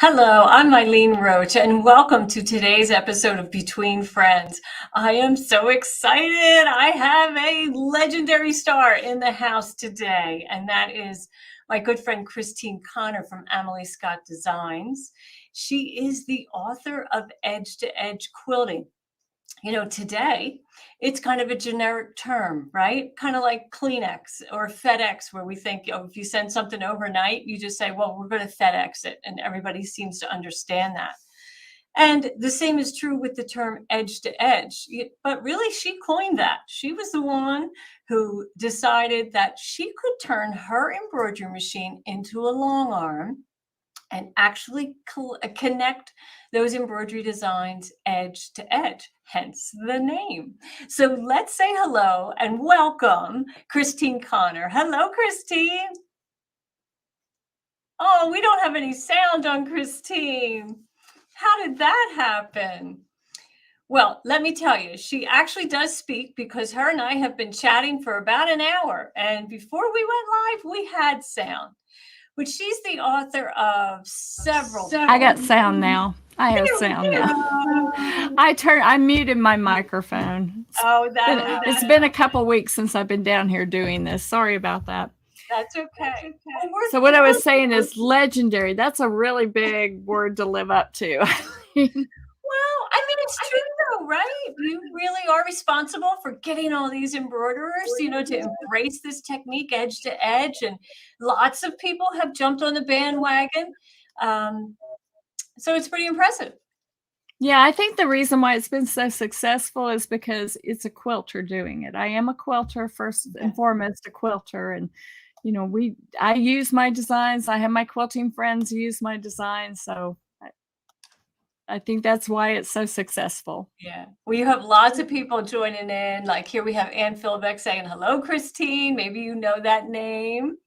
Hello, I'm Eileen Roche, and welcome to today's episode of Between Friends. I am so excited. I have a legendary star in the house today, and that is my good friend Christine Connor from Amelie Scott Designs. She is the author of Edge to Edge Quilting. Today it's kind of a generic term, right? Kind of like Kleenex or FedEx, where we think, oh, if you send something overnight, you just say, well, we're going to FedEx it. And everybody seems to understand that. And the same is true with the term edge to edge. But really, she coined that. She was the one who decided that she could turn her embroidery machine into a long arm and actually connect those embroidery designs edge to edge, hence the name. So let's say hello and welcome Christine Connor. Hello, Christine. Oh, we don't have any sound on Christine. How did that happen? Well, let me tell you, she actually does speak because her and I have been chatting for about an hour. And before we went live, we had sound. But she's the author of several. I got sound now. I have sound now. I muted my microphone. It's been a couple weeks since I've been down here doing this. Sorry about that. That's okay. So what I was saying is legendary. That's a really big word to live up to. Well, I mean, it's true though, right? You really are responsible for getting all these embroiderers, to embrace this technique edge to edge. And lots of people have jumped on the bandwagon. So it's pretty impressive. Yeah, I think the reason why it's been so successful is because it's a quilter doing it. I am a quilter first and foremost, a quilter. And, I use my designs. I have my quilting friends use my designs. So I think that's why it's so successful. Yeah. Well, you have lots of people joining in. Like here we have Ann Philbeck saying, hello, Christine. Maybe you know that name.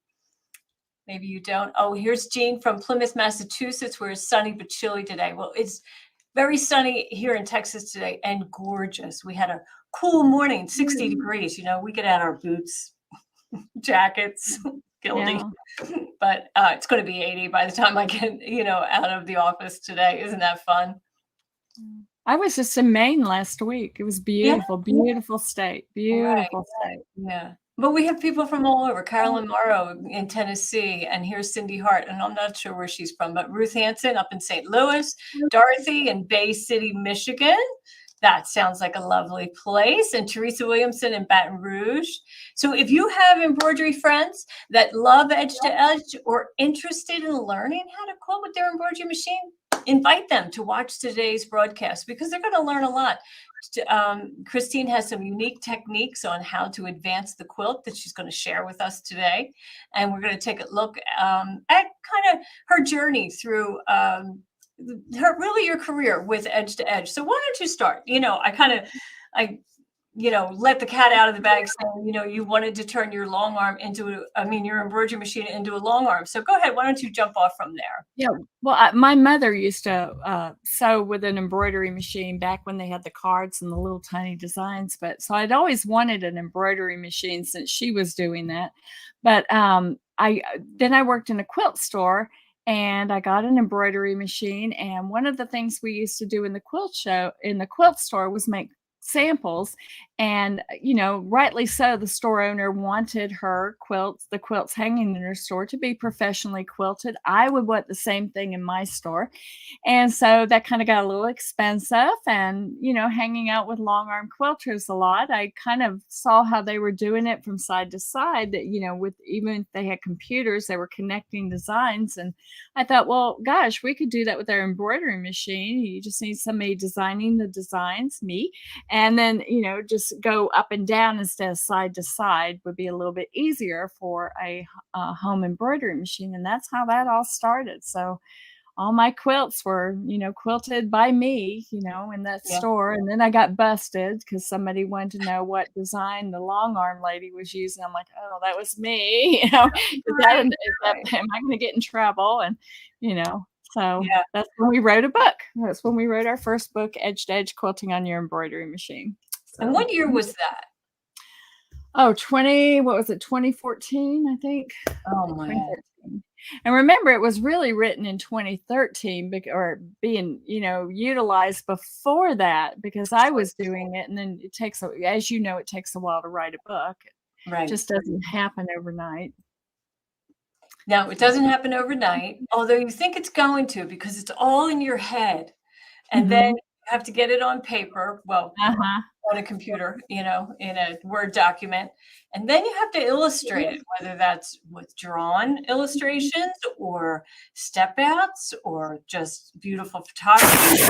Maybe you don't. Oh, here's Jean from Plymouth, Massachusetts, where it's sunny but chilly today. Well, it's very sunny here in Texas today and gorgeous. We had a cool morning, 60 degrees. We get out our boots, jackets, guilty. Yeah. But it's going to be 80 by the time I get, out of the office today. Isn't that fun? I was just in Maine last week. It was beautiful, beautiful state, beautiful state. Yeah. But we have people from all over. Carolyn Morrow in Tennessee, and here's Cindy Hart, and I'm not sure where she's from, but Ruth Hanson up in St. Louis, Dorothy in Bay City, Michigan. That sounds like a lovely place. And Teresa Williamson in Baton Rouge. So if you have embroidery friends that love edge to edge or interested in learning how to quilt with their embroidery machine, invite them to watch today's broadcast because they're going to learn a lot. Christine has some unique techniques on how to advance the quilt that she's going to share with us today. And we're going to take a look at kind of her journey through your career with edge to edge. So why don't you start? Let the cat out of the bag saying, you wanted to turn your long arm your embroidery machine into a long arm. So go ahead. Why don't you jump off from there? Yeah. Well, my mother used to sew with an embroidery machine back when they had the cards and the little tiny designs. So I'd always wanted an embroidery machine since she was doing that. But then I worked in a quilt store and I got an embroidery machine. And one of the things we used to do in the quilt store was make samples. And, rightly so, the store owner wanted the quilts hanging in her store to be professionally quilted. I would want the same thing in my store. And so that kind of got a little expensive. And, hanging out with long arm quilters a lot, I kind of saw how they were doing it from side to side, that, even if they had computers, they were connecting designs. And I thought, well, gosh, we could do that with our embroidery machine. You just need somebody designing the designs, me. And then, just go up and down instead of side to side would be a little bit easier for a home embroidery machine. And that's how that all started. So all my quilts were, quilted by me, in that store. And then I got busted because somebody wanted to know what design the long arm lady was using. I'm like, oh, that was me. Am I going to get in trouble? And, so that's when we wrote a book. That's when we wrote our first book, Edge to Edge Quilting on Your Embroidery Machine. So, and what year was that? Oh, 2014, I think. Oh my. And remember, it was really written in 2013 or being, utilized before that, because I was doing it. And then it takes, as you know, it takes a while to write a book. Right. It just doesn't happen overnight. No, it doesn't happen overnight, although you think it's going to, because it's all in your head. And then you have to get it on paper, well, on a computer, in a Word document. And then you have to illustrate it, whether that's with drawn illustrations or step outs or just beautiful photography.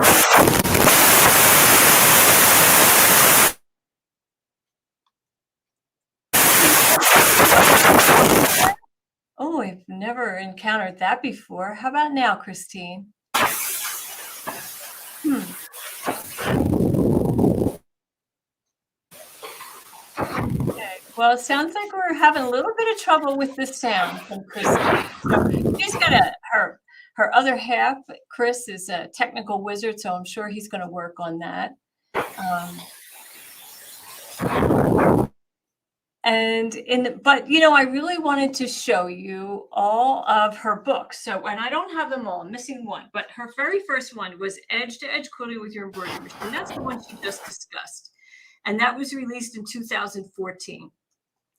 Oh, I've never encountered that before. How about now, Christine? Okay. Well, it sounds like we're having a little bit of trouble with the sound from Christine. So she's got her other half. Chris is a technical wizard, so I'm sure he's going to work on that. But I really wanted to show you all of her books. So, and I don't have them all, I'm missing one, but her very first one was Edge to Edge Quilting with Your Embroidery Machine. That's the one she just discussed. And that was released in 2014.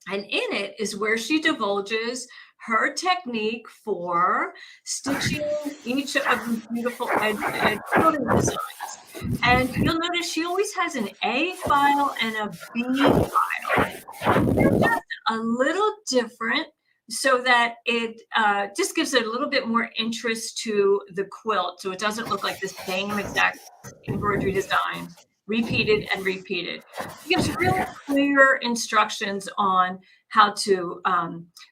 And in it is where she divulges her technique for stitching each of these beautiful edge to edge quilting designs. And you'll notice she always has an A file and a B file. They're just a little different so that it just gives it a little bit more interest to the quilt. So it doesn't look like the same exact embroidery design, repeated and repeated. It gives really clear instructions on how to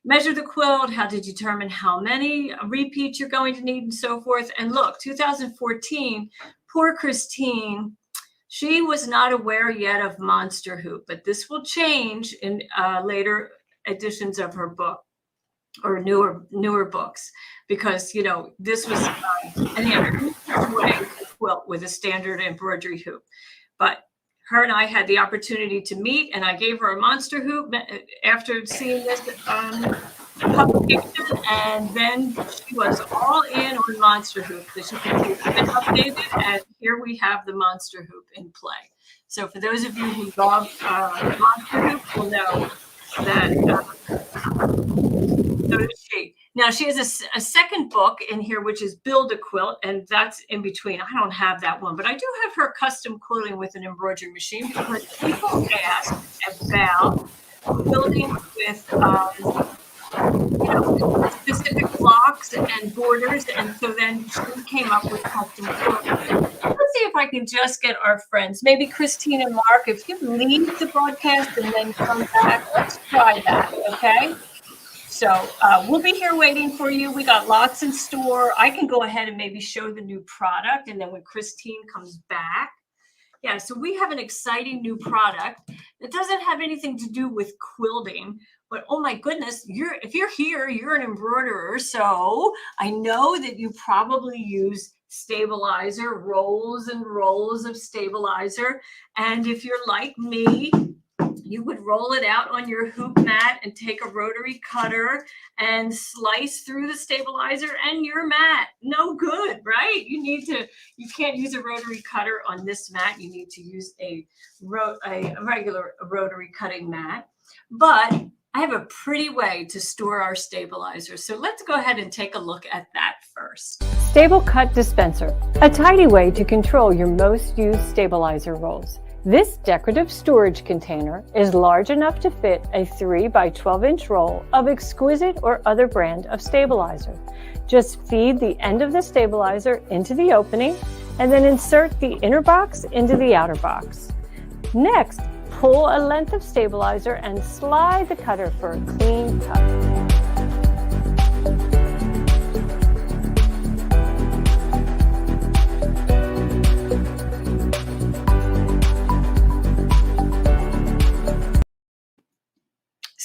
measure the quilt, how to determine how many repeats you're going to need, and so forth. And look, 2014, poor Christine, she was not aware yet of Monster Hoop, but this will change in later editions of her book or newer books, because this was an way to quilt with a standard embroidery hoop. But her and I had the opportunity to meet, and I gave her a Monster Hoop after seeing this publication, and then she was all in on Monster Hoop. As you can see, it's been updated, and here we have the Monster Hoop in play. So for those of you who love Monster Hoop will know that so does she. Now, she has a second book in here, which is Build a Quilt, and that's in between. I don't have that one, but I do have her custom quilting with an embroidery machine, because people ask about quilting with specific blocks and borders, and so then she came up with custom quilting. Let's see if I can just get our friends, maybe Christine and Mark, if you leave the broadcast and then come back, let's try that, okay? So we'll be here waiting for you. We got lots in store. I can go ahead and maybe show the new product, and then when Christine comes back. Yeah, so we have an exciting new product that doesn't have anything to do with quilting, but oh my goodness, if you're here, you're an embroiderer. So I know that you probably use stabilizer, rolls and rolls of stabilizer. And if you're like me, you would roll it out on your hoop mat and take a rotary cutter and slice through the stabilizer and your mat. No good, right? You can't use a rotary cutter on this mat. You need to use a regular rotary cutting mat. But I have a pretty way to store our stabilizer. So let's go ahead and take a look at that first. Stable Cut Dispenser, a tidy way to control your most used stabilizer rolls. This decorative storage container is large enough to fit a 3 by 12 inch roll of exquisite or other brand of stabilizer. Just feed the end of the stabilizer into the opening and then insert the inner box into the outer box. Next, pull a length of stabilizer and slide the cutter for a clean cut.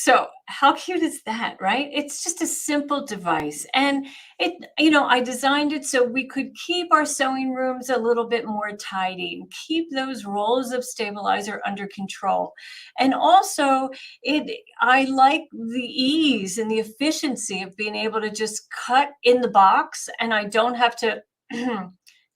So how cute is that, right? It's just a simple device. And I designed it so we could keep our sewing rooms a little bit more tidy and keep those rolls of stabilizer under control. And also I like the ease and the efficiency of being able to just cut in the box, and I don't have to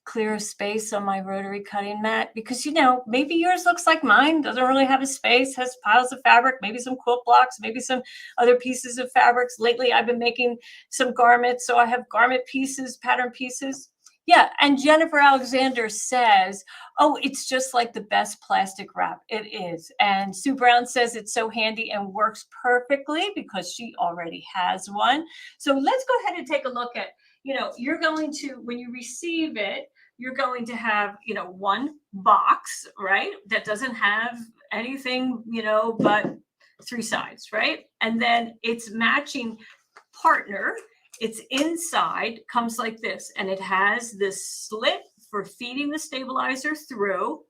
clear a space on my rotary cutting mat, because maybe yours looks like mine, doesn't really have a space, has piles of fabric, maybe some quilt blocks, maybe some other pieces of fabrics. Lately I've been making some garments, so I have garment pieces, pattern pieces. Yeah, and Jennifer Alexander says, oh, it's just like the best plastic wrap. It is. And Sue Brown says it's so handy and works perfectly because she already has one. So let's go ahead and take a look at, you're going to, when you receive it, you're going to have, one box, right? That doesn't have anything, but 3 sides, right? And then its matching partner, it's inside, comes like this, and it has this slit for feeding the stabilizer through.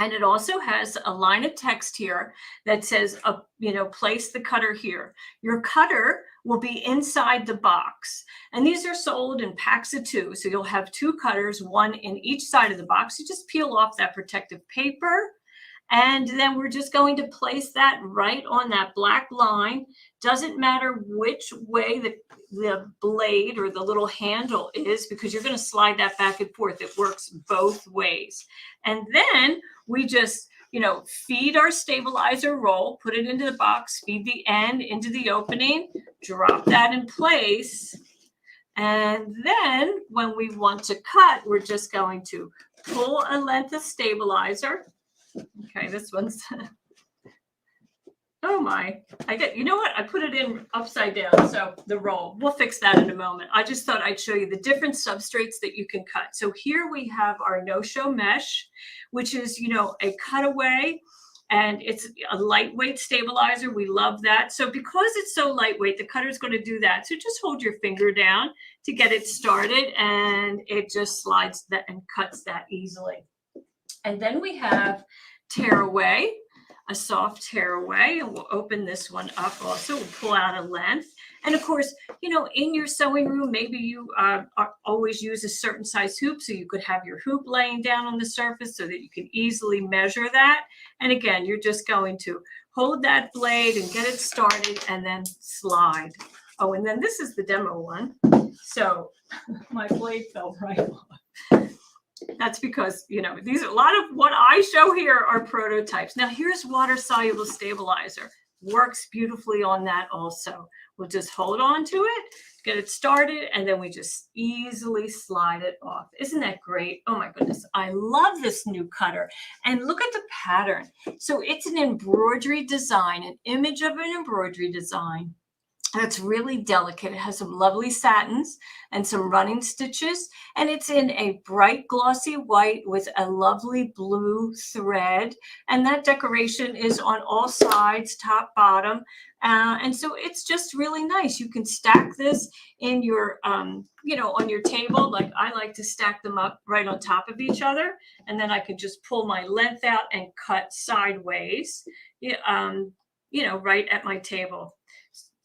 And it also has a line of text here that says, place the cutter here. Your cutter will be inside the box. And these are sold in packs of 2. So you'll have 2 cutters, 1 in each side of the box. You just peel off that protective paper. And then we're just going to place that right on that black line. Doesn't matter which way the blade or the little handle is, because you're going to slide that back and forth. It works both ways. And then we just, feed our stabilizer roll, put it into the box, feed the end into the opening, drop that in place. And then when we want to cut, we're just going to pull a length of stabilizer. Okay, this one's, oh my, you know what? I put it in upside down. So the roll, we'll fix that in a moment. I just thought I'd show you the different substrates that you can cut. So here we have our no-show mesh, which is, a cutaway, and it's a lightweight stabilizer. We love that. So because it's so lightweight, the cutter's going to do that. So just hold your finger down to get it started, and it just slides that and cuts that easily. And then we have tearaway, a soft tearaway, and we'll open this one up also. We'll pull out a length. And of course, in your sewing room, maybe you always use a certain size hoop, so you could have your hoop laying down on the surface so that you can easily measure that. And again, you're just going to hold that blade and get it started and then slide. Oh, and then this is the demo one. So my blade fell right off. That's because, these are a lot of what I show here are prototypes. Now here's water soluble stabilizer. Works beautifully on that also. We'll just hold on to it, get it started, and then we just easily slide it off. Isn't that great? Oh my goodness. I love this new cutter. And look at the pattern. So it's an embroidery design, an image of an embroidery design. That's really delicate. It has some lovely satins and some running stitches, and it's in a bright glossy white with a lovely blue thread. And that decoration is on all sides, top, bottom. And so it's just really nice. You can stack this in your, on your table. Like I like to stack them up right on top of each other. And then I can just pull my length out and cut sideways, right at my table.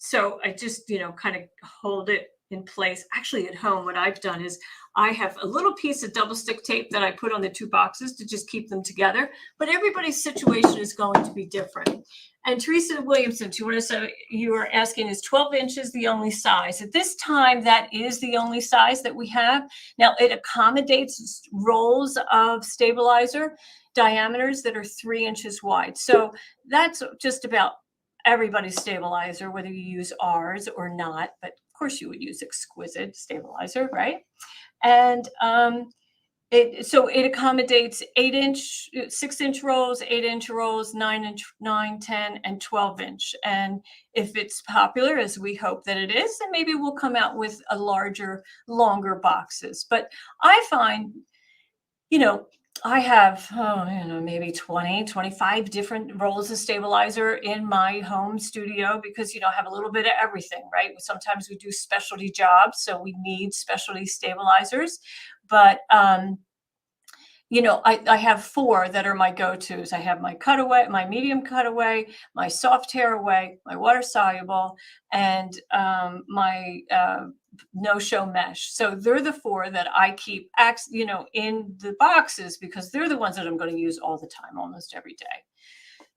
So I just, kind of hold it in place. Actually, at home, what I've done is I have a little piece of double stick tape that I put on the 2 boxes to just keep them together. But everybody's situation is going to be different. And Teresa Williamson, you were asking, is 12 inches the only size? At this time, that is the only size that we have. Now, it accommodates rolls of stabilizer diameters that are 3 inches wide. So that's just about everybody's stabilizer, whether you use ours or not, but of course you would use Exquisite stabilizer, right? And it accommodates 8-inch, 6-inch rolls, 8-inch rolls, 9-inch, 9, 10, and 12-inch. And if it's popular, as we hope that it is, then maybe we'll come out with a larger, longer boxes. But I find, I have, maybe 20, 25 different rolls of stabilizer in my home studio because, I have a little bit of everything, right? Sometimes we do specialty jobs, so we need specialty stabilizers. But I have 4 that are my go-tos. I have my cutaway, my medium cutaway, my soft tearaway, my water soluble, and my no-show mesh. So they're the 4 that I keep, in the boxes because they're the ones that I'm going to use all the time, almost every day.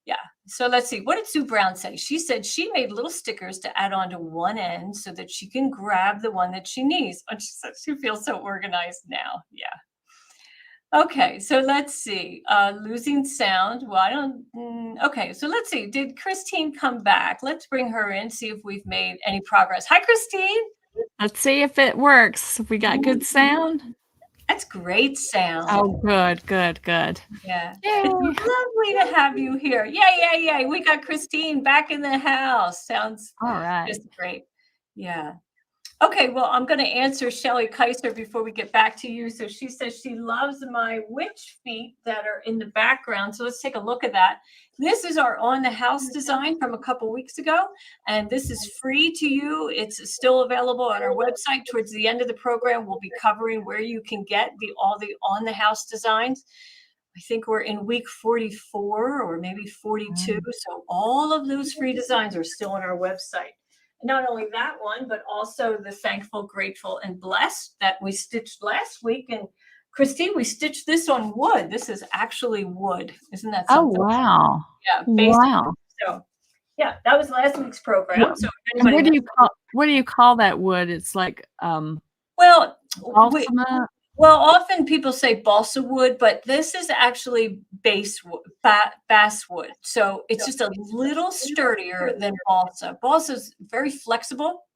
Yeah. So let's see. What did Sue Brown say? She said she made little stickers to add on to one end so that she can grab the one that she needs. And she said she feels so organized now. Yeah. Okay, so let's see. Losing sound. Well, I don't. Okay, so let's see. Did Christine come back? Let's bring her in, see if we've made any progress. Hi, Christine. Let's see if it works. We got good sound. That's great sound. Oh, good. Yeah. Yay. It's lovely to have you here. Yay. We got Christine back in the house. Sounds all right. Just great. Yeah. Okay, well, I'm going to answer Shelley Kaiser before we get back to you. So she says she loves my witch feet that are in the background. So let's take a look at that. This is our on the house design from a couple weeks ago, and this is free to you. It's still available on our website. Towards the end of the program, we'll be covering where you can get all the on the house designs. I think we're in week 44 or maybe 42. So all of those free designs are still on our website. Not only that one, but also the Thankful, Grateful, and Blessed that we stitched last week. And Christine, we stitched this on wood. This is actually wood. Isn't that something? Oh, wow. Yeah. Wow. So, yeah, that was last week's program. So what do you call that wood? It's like well, balsam. Well, often people say balsa wood, but this is actually basswood. So it's just a little sturdier than balsa. Balsa is very flexible.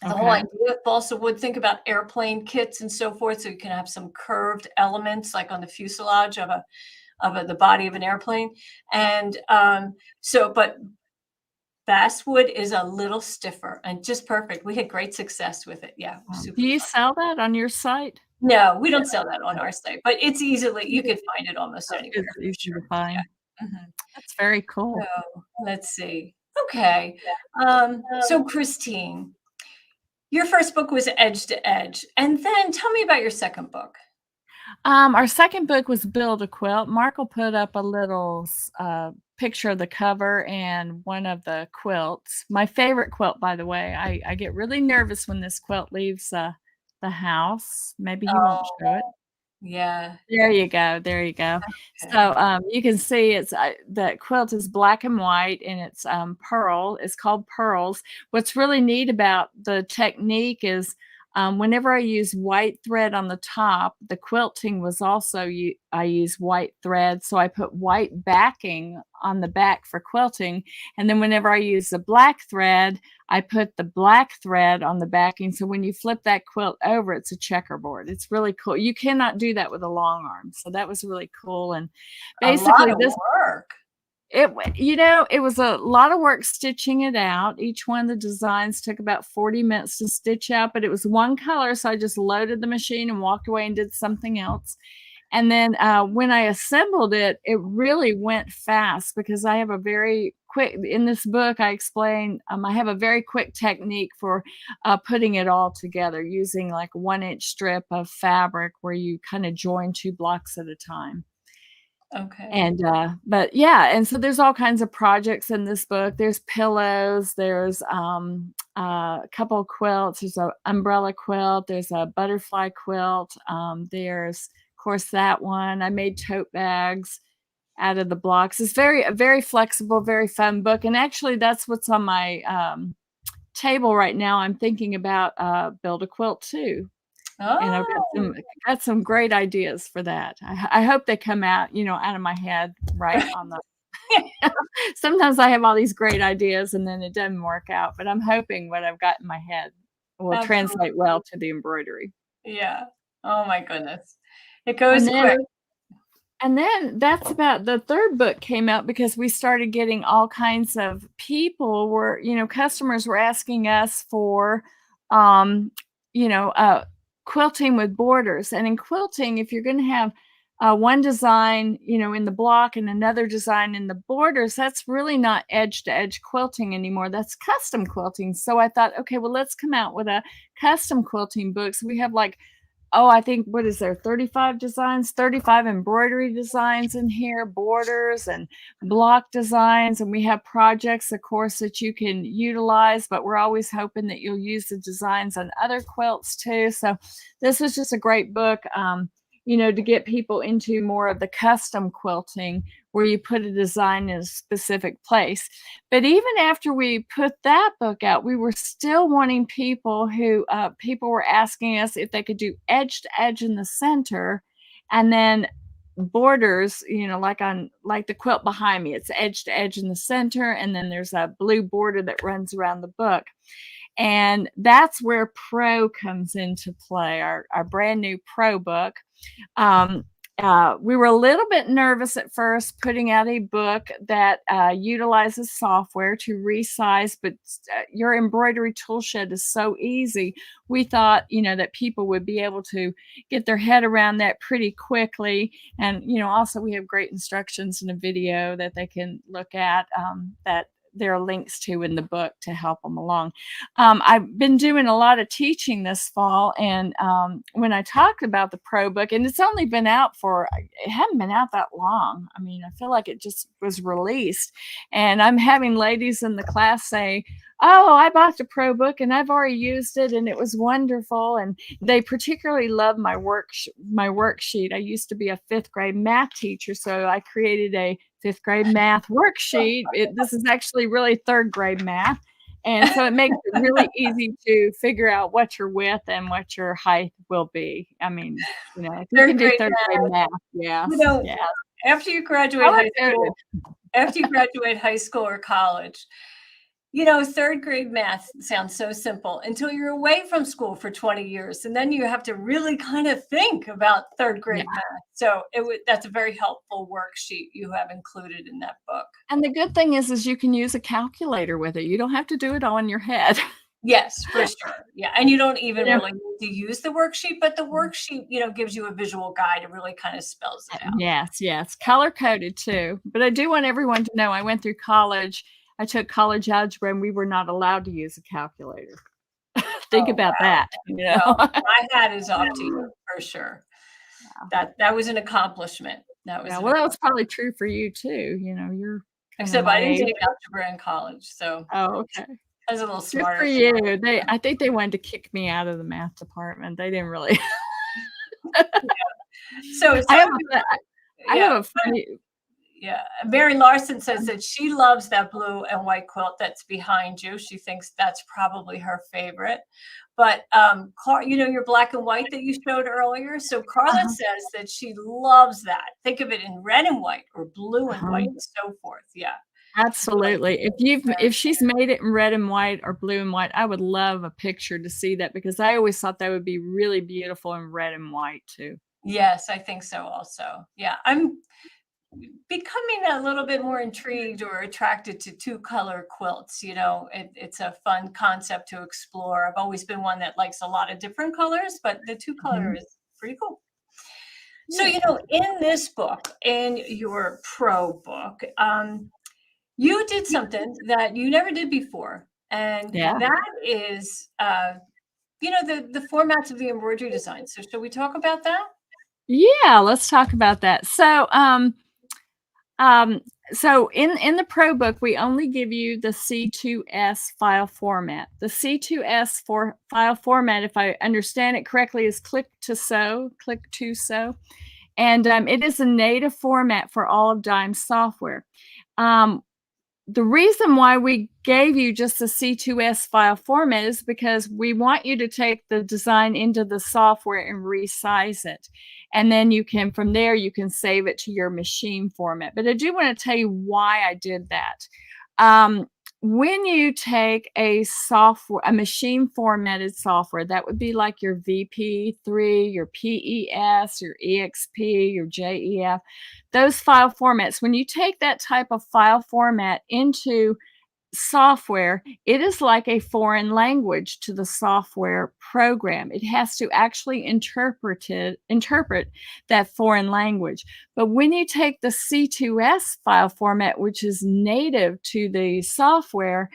The whole idea of balsa wood, think about airplane kits and so forth. So you can have some curved elements like on the fuselage of the body of an airplane. And but basswood is a little stiffer and just perfect. We had great success with it. Yeah. Do you sell that on your site? No, we don't sell that on our site, but it's you can find it almost anywhere. It's easy to find. Yeah. That's very cool. So let's see. Okay. So Christine, your first book was Edge to Edge. And then tell me about your second book. Our second book was Build a Quilt. Mark will put up a little picture of the cover and one of the quilts. My favorite quilt, by the way. I get really nervous when this quilt leaves the house. Maybe he won't show it. Yeah. There you go. Okay. So you can see it's the quilt is black and white, and it's pearl. It's called Pearls. What's really neat about the technique is whenever I use white thread on the top, the quilting was also I use white thread, so I put white backing on the back for quilting, and then whenever I use the black thread, I put the black thread on the backing, so when you flip that quilt over, it's a checkerboard. It's really cool. You cannot do that with a long arm, so that was really cool. And basically, a lot of work. It was a lot of work stitching it out. Each one of the designs took about 40 minutes to stitch out, but it was one color. So I just loaded the machine and walked away and did something else. And then when I assembled it, it really went fast because I have a very quick, in this book, I explain, I have a very quick technique for putting it all together using like a 1-inch strip of fabric where you kind of join 2 blocks at a time. Okay. And but yeah, and so there's all kinds of projects in this book. There's pillows, there's a couple of quilts, there's an umbrella quilt, there's a butterfly quilt, there's of course that one. I made tote bags out of the blocks. It's a very flexible, very fun book. And actually that's what's on my table right now. I'm thinking about Build a Quilt too. Oh. And I've got some great ideas for that. I hope they come out, out of my head right on the. Sometimes I have all these great ideas and then it doesn't work out, but I'm hoping what I've got in my head will translate well to the embroidery. Yeah. Oh my goodness. It goes quick. And then that's about the third book came out because we started getting all kinds of people were, customers were asking us for, quilting with borders. And in quilting, if you're going to have one design, in the block and another design in the borders, that's really not edge to edge quilting anymore. That's custom quilting. So I thought, okay, well, let's come out with a custom quilting book. So we have like I think, what is there, 35 designs, 35 embroidery designs in here, borders and block designs. And we have projects, of course, that you can utilize, but we're always hoping that you'll use the designs on other quilts too. So this was just a great book, to get people into more of the custom quilting where you put a design in a specific place. But even after we put that book out, we were still wanting people were asking us if they could do edge to edge in the center and then borders, like the quilt behind me. It's edge to edge in the center, and then there's a blue border that runs around the book. And that's where Pro comes into play, our brand new Pro book. We were a little bit nervous at first putting out a book that utilizes software to resize, but your embroidery tool shed is so easy. We thought, that people would be able to get their head around that pretty quickly. And, also we have great instructions in a video that they can look at that there are links to in the book to help them along. I've been doing a lot of teaching this fall, and when I talked about the Pro book, and it hadn't been out that long. I mean, I feel like it just was released, and I'm having ladies in the class say, "Oh, I bought the Pro book and I've already used it and it was wonderful." And they particularly love my worksheet. I used to be a 5th grade math teacher, so I created a 5th grade math worksheet. This is actually really 3rd grade math. And so it makes it really easy to figure out what your width and what your height will be. I mean, if you can do 3rd grade math, yes. After you graduate high school or college, 3rd grade math sounds so simple until you're away from school for 20 years. And then you have to really kind of think about 3rd grade math. So that's a very helpful worksheet you have included in that book. And the good thing is you can use a calculator with it. You don't have to do it all in your head. Yes, for sure. Yeah. And you don't even really need to use the worksheet, but the worksheet, gives you a visual guide. It really kind of spells it out. Yes. Color coded too. But I do want everyone to know I went through college. I took college algebra and we were not allowed to use a calculator. Think about that. Well, my hat is off to you for sure. That was an accomplishment. That was probably true for you too. You're except I didn't take algebra in college. So okay. I was a little smarter. Good for you. I think they wanted to kick me out of the math department. They didn't really. So I have a funny. Yeah, Mary Larson says that she loves that blue and white quilt that's behind you. She thinks that's probably her favorite. But your black and white that you showed earlier. So Carla says that she loves that. Think of it in red and white or blue and white and so forth. Yeah, absolutely. If she's made it in red and white or blue and white, I would love a picture to see that, because I always thought that would be really beautiful in red and white too. Yes, I think so also. Yeah, I'm becoming a little bit more intrigued or attracted to 2-color quilts. It's a fun concept to explore. I've always been one that likes a lot of different colors, but the 2-color is pretty cool. So, in this book, in your Pro book, you did something that you never did before. And that is, the formats of the embroidery design. So should we talk about that? Yeah, let's talk about that. So in the Pro book, we only give you the C2S file format. The C2S file format, if I understand it correctly, is click to sew. And it is a native format for all of Dime software. The reason why we gave you just the C2S file format is because we want you to take the design into the software and resize it. And then from there, you can save it to your machine format. But I do want to tell you why I did that. When you take a machine formatted software, that would be like your VP3, your PES, your EXP, your JEF, those file formats. When you take that type of file format into software, it is like a foreign language to the software program. It has to actually interpret that foreign language. But when you take the C2S file format, which is native to the software,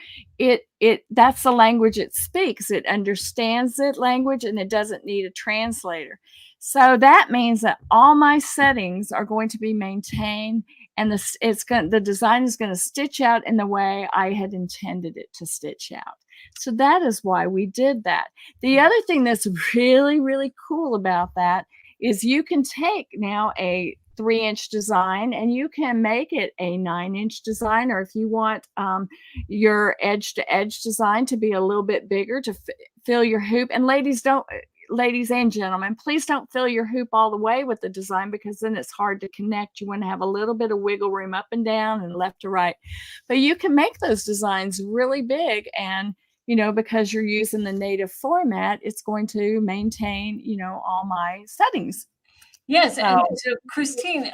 that's the language it speaks. It understands that language and it doesn't need a translator. So that means that all my settings are going to be maintained, and the design is going to stitch out in the way I had intended it to stitch out. So that is why we did that. The other thing that's really, really cool about that is you can take now a 3-inch design and you can make it a 9-inch design, or if you want your edge to edge design to be a little bit bigger to fill your hoop. And ladies and gentlemen, please don't fill your hoop all the way with the design, because then it's hard to connect. You want to have a little bit of wiggle room up and down and left to right. But you can make those designs really big, and because you're using the native format, it's going to maintain, all my settings. Yes, and so Christine,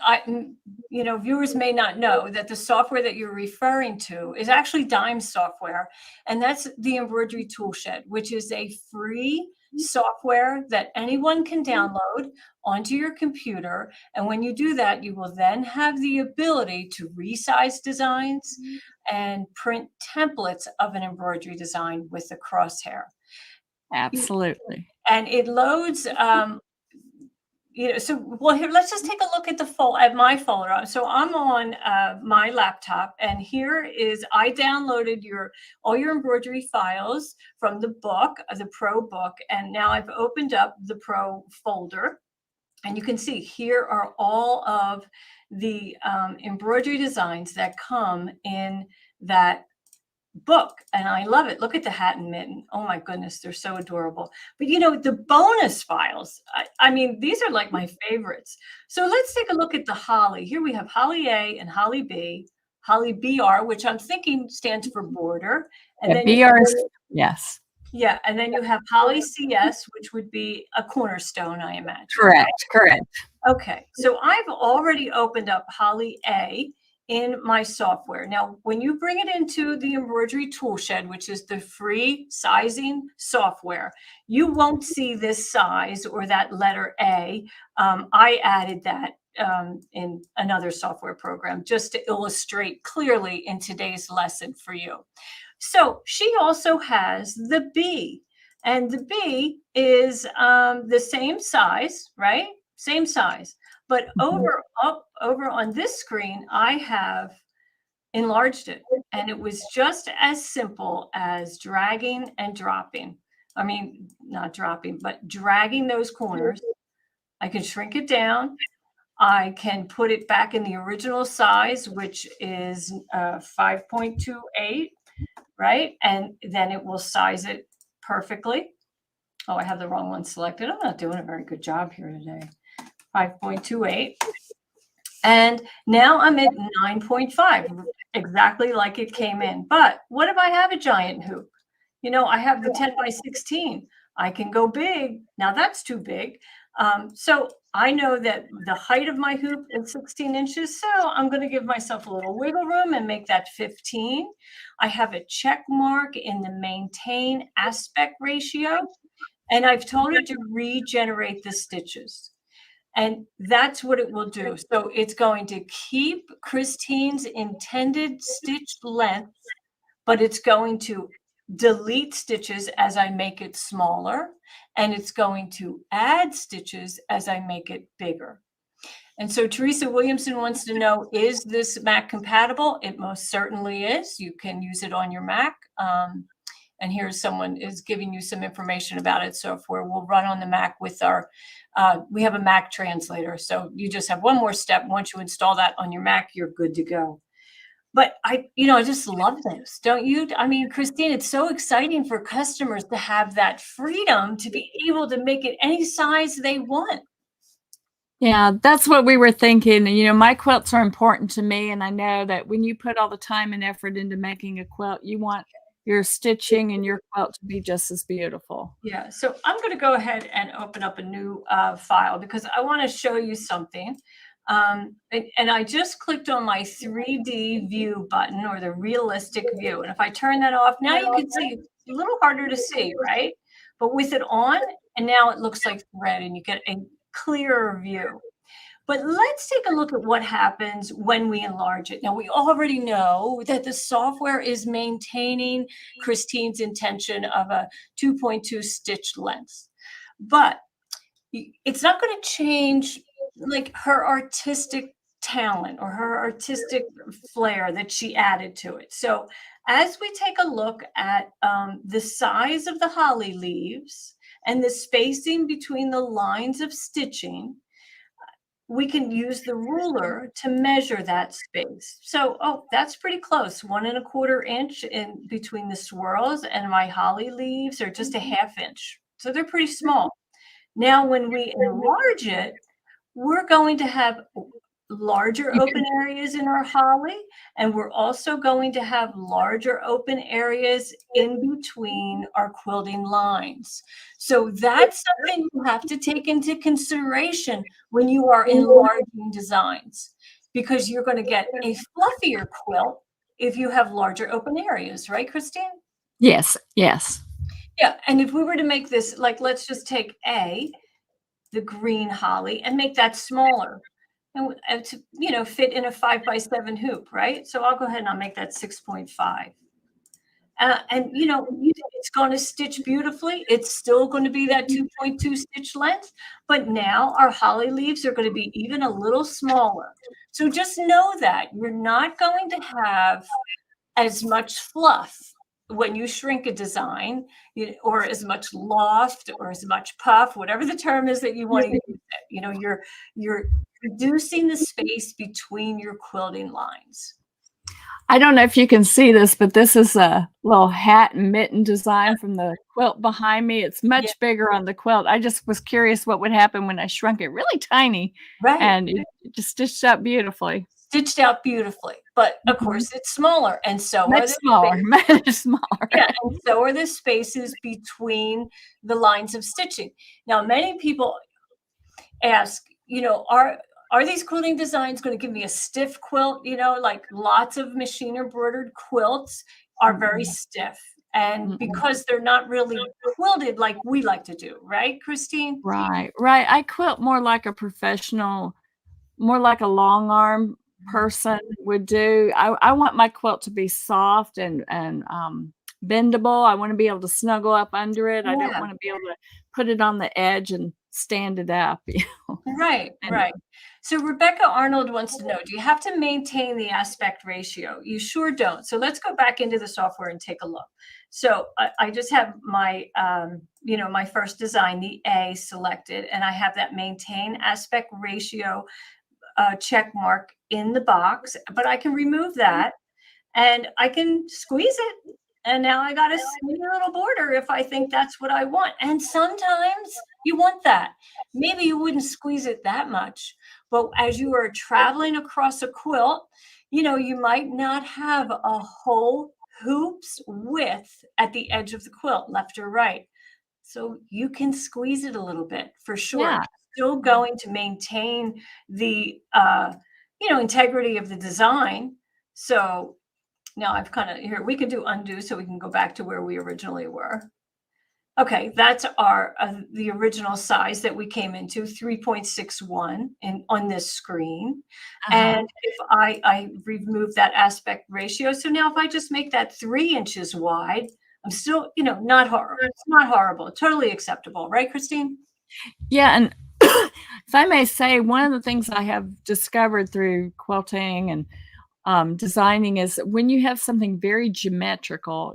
viewers may not know that the software that you're referring to is actually Dime software, and that's the Embroidery Toolshed, which is a free software that anyone can download onto your computer. And when you do that, you will then have the ability to resize designs and print templates of an embroidery design with the crosshair. Absolutely. And it loads here, let's just take a look at my folder. So I'm on my laptop, and here I downloaded all your embroidery files from the book, the Pro book, and now I've opened up the Pro folder, and you can see here are all of the embroidery designs that come in that book, and I love it. Look at the hat and mitten. Oh my goodness, they're so adorable. But the bonus files, I mean, these are like my favorites. So let's take a look at the Holly. Here we have Holly A and Holly B, Holly BR, which I'm thinking stands for border. And then BR, yes. Yeah, and then you have Holly CS, which would be a cornerstone, I imagine. Correct. Okay, so I've already opened up Holly A in my software. Now, when you bring it into the Embroidery Toolshed, which is the free sizing software, you won't see this size or that letter A. I added that in another software program just to illustrate clearly in today's lesson for you. So she also has the B, and the B is the same size, right? Same size. But over on this screen, I have enlarged it, and it was just as simple as dragging and dropping. I mean, not dropping, but dragging those corners. I can shrink it down. I can put it back in the original size, which is 5.28, right? And then it will size it perfectly. Oh, I have the wrong one selected. I'm not doing a very good job here today. 5.28. And now I'm at 9.5, exactly like it came in. But what if I have a giant hoop? I have the 10 by 16. I can go big. Now that's too big. So I know that the height of my hoop is 16 inches. So I'm going to give myself a little wiggle room and make that 15. I have a check mark in the maintain aspect ratio. And I've told it to regenerate the stitches. And that's what it will do. So it's going to keep Christine's intended stitch length, but it's going to delete stitches as I make it smaller, and it's going to add stitches as I make it bigger. And so Teresa Williamson wants to know, is this Mac compatible? It most certainly is. You can use it on your Mac. And here's someone is giving you some information about it. Software will run on the Mac with we have a Mac translator. So you just have one more step. Once you install that on your Mac, you're good to go. But I just love this, don't you? I mean, Christine, it's so exciting for customers to have that freedom to be able to make it any size they want. Yeah, that's what we were thinking. My quilts are important to me. And I know that when you put all the time and effort into making a quilt, you want your stitching and your quilt to be just as beautiful. Yeah, so I'm going to go ahead and open up a new file because I want to show you something. And I just clicked on my 3D view button, or the realistic view. And if I turn that off, now you can see it's a little harder to see, right? But with it on, and now it looks like thread and you get a clearer view. But let's take a look at what happens when we enlarge it. Now, we already know that the software is maintaining Christine's intention of a 2.2 stitch length, but it's not going to change like her artistic talent or her artistic flair that she added to it. So as we take a look at the size of the holly leaves and the spacing between the lines of stitching, we can use the ruler to measure that space. So, oh, that's pretty close. 1¼ inch in between the swirls, and my holly leaves are just a ½ inch. So they're pretty small. Now, when we enlarge it, we're going to have larger open areas in our holly, and we're also going to have larger open areas in between our quilting lines. So that's something you have to take into consideration when you are enlarging designs, because you're going to get a fluffier quilt if you have larger open areas, right, Christine? Yes, yes. Yeah, and if we were to make this, like, let's just take the green holly, and make that smaller, and to, you know, fit in a 5x7 hoop, right? So I'll go ahead and I'll make that 6.5. And you know, it's going to stitch beautifully. It's still going to be that 2.2 stitch length, but now our holly leaves are going to be even a little smaller. So just know that you're not going to have as much fluff when you shrink a design, or as much loft or as much puff, whatever the term is that you want to use it. You know, you're reducing the space between your quilting lines. I don't know if you can see this, but this is a little hat and mitten design from the quilt behind me. It's much bigger on the quilt. I just was curious what would happen when I shrunk it really tiny. Right. And it just stitched out beautifully. Stitched out beautifully, but of course it's smaller, and so much smaller, much smaller. Yeah, and so are the spaces between the lines of stitching. Now, many people ask, you know, are these quilting designs going to give me a stiff quilt? You know, like lots of machine embroidered quilts are very stiff, and because they're not really quilted like we like to do, right, Christine? Right, right. I quilt more like a professional, more like a long arm person would do. I want my quilt to be soft and bendable. I want to be able to snuggle up under it. I don't want to be able to put it on the edge and stand it up. You know? Right, right. So Rebecca Arnold wants to know, do you have to maintain the aspect ratio? You sure don't. So let's go back into the software and take a look. So I just have my, you know, my first design, the A, selected, and I have that maintain aspect ratio check mark in the box, but I can remove that and I can squeeze it. And now I got a little border if I think that's what I want. And sometimes you want that. Maybe you wouldn't squeeze it that much, but as you are traveling across a quilt, you know, you might not have a whole hoop's width at the edge of the quilt, left or right. So you can squeeze it a little bit for sure. Yeah. Still going to maintain the you know, integrity of the design. So now I've kind of here, we can do undo so we can go back to where we originally were. Okay, that's our the original size that we came into, 3.61 on this screen. And if I remove that aspect ratio, so now if I just make that 3 inches wide, I'm still, you know, not horrible. It's not horrible. Totally acceptable, right, Christine? Yeah, and if I may say, one of the things I have discovered through quilting and designing is when you have something very geometrical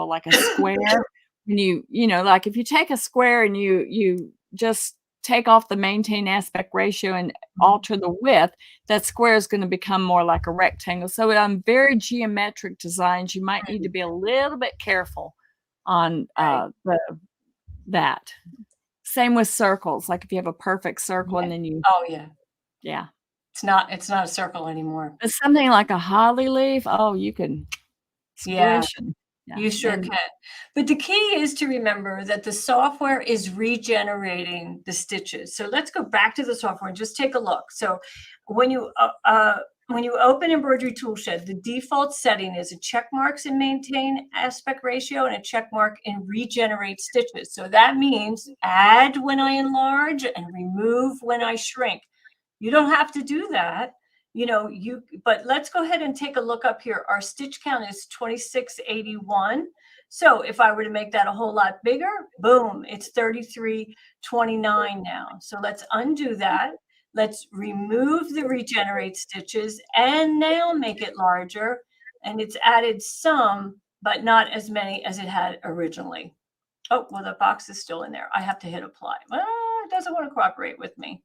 like a square, when you know, like if you take a square and you just take off the maintain aspect ratio and alter the width, that square is going to become more like a rectangle. So on very geometric designs, you might need to be a little bit careful on that. Same with circles. Like if you have a perfect circle and then you it's not a circle anymore. It's something like a holly leaf. Oh, you can squish. Yeah. You sure can. But the key is to remember that the software is regenerating the stitches. So let's go back to the software and just take a look. So when you open Embroidery Toolshed, the default setting is a check marks in maintain aspect ratio and a check mark in regenerate stitches. So that means add when I enlarge and remove when I shrink. You don't have to do that. But let's go ahead and take a look up here. Our stitch count is 2681. So if I were to make that a whole lot bigger, boom, it's 3329 now. So let's undo that. Let's remove the regenerate stitches and now make it larger. And it's added some, but not as many as it had originally. Oh, well, the box is still in there. I have to hit apply. Well, it doesn't want to cooperate with me.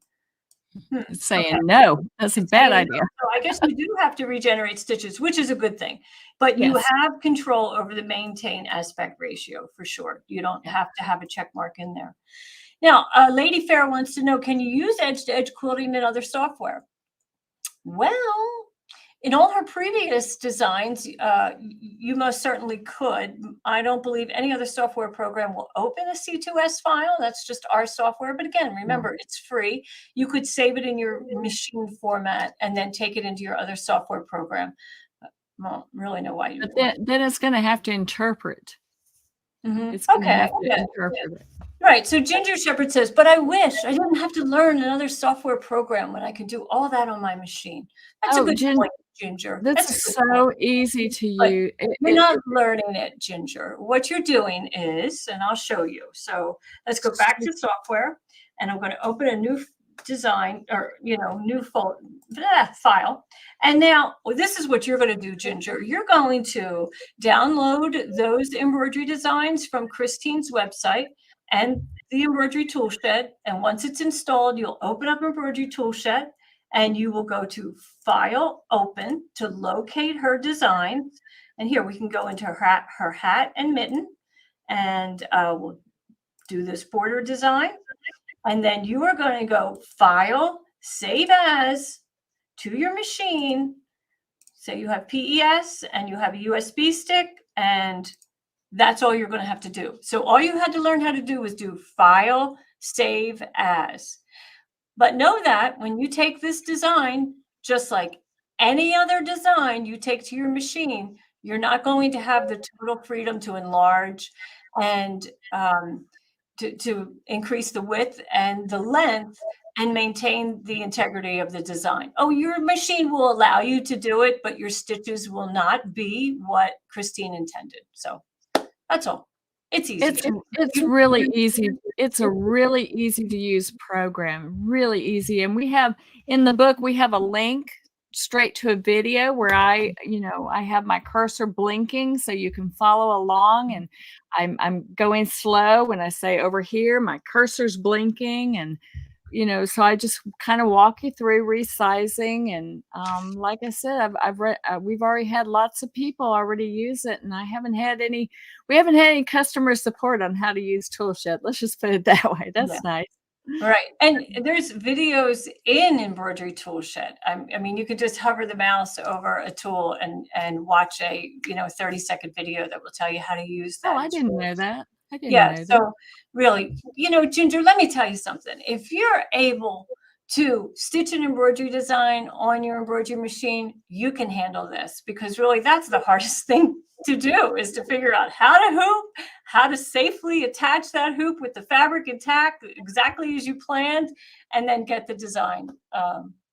It's saying no, that's a bad idea. So I guess you do have to regenerate stitches, which is a good thing, but you have control over the maintain aspect ratio for sure. You don't have to have a check mark in there. Now, Lady Fair wants to know, can you use edge-to-edge quilting in other software? Well, in all her previous designs, you most certainly could. I don't believe any other software program will open a C2S file. That's just our software. But again, remember, it's free. You could save it in your machine format and then take it into your other software program. I don't really know why you would. Then it's going to have to interpret. It's going to have to interpret it. Right. So Ginger Shepherd says, but I wish I didn't have to learn another software program when I could do all that on my machine. That's a good point, Ginger. That's so easy to use. You're not learning it, Ginger. What you're doing is, and I'll show you. So let's go back to software, and I'm going to open a new design or, new file. And now this is what you're going to do, Ginger. You're going to download those embroidery designs from Christine's website and the Embroidery Toolshed. And once it's installed, you'll open up Embroidery Toolshed and you will go to File, Open to locate her designs. And here we can go into her hat and mitten, and we'll do this border design. And then you are going to go File, Save As to your machine. Say you have PES and you have a USB stick, and that's all you're going to have to do. So all you had to learn how to do was do File, Save As. But know that when you take this design, just like any other design you take to your machine, you're not going to have the total freedom to enlarge and to increase the width and the length and maintain the integrity of the design. Oh, your machine will allow you to do it, but your stitches will not be what Christine intended. So that's all. It's easy. It's really easy. It's a really easy to use program, really easy. And we have in the book, we have a link straight to a video where I have my cursor blinking so you can follow along, and I'm going slow when I say over here, my cursor's blinking, and so I just kind of walk you through resizing. And like I said, we've already had lots of people already use it, and we haven't had any customer support on how to use Toolshed. Let's just put it that way. That's nice. Right. And there's videos in Embroidery Toolshed. I mean, you could just hover the mouse over a tool and watch a 30-second video that will tell you how to use that. Oh, I didn't know that. So really, Ginger, let me tell you something. If you're able to stitch an embroidery design on your embroidery machine, you can handle this, because really that's the hardest thing to do, is to figure out how to hoop, how to safely attach that hoop with the fabric intact exactly as you planned, and then get the design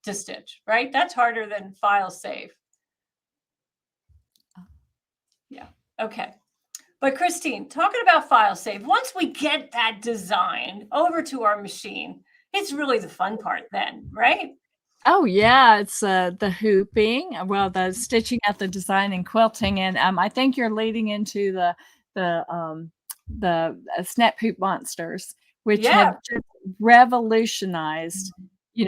to stitch, right? That's harder than file save. Yeah. Okay. But Christine, talking about file save, once we get that design over to our machine, it's really the fun part then, right? Oh yeah, it's the hooping, well, the stitching out the design and quilting, and I think you're leading into the snap hoop monsters, which have just revolutionized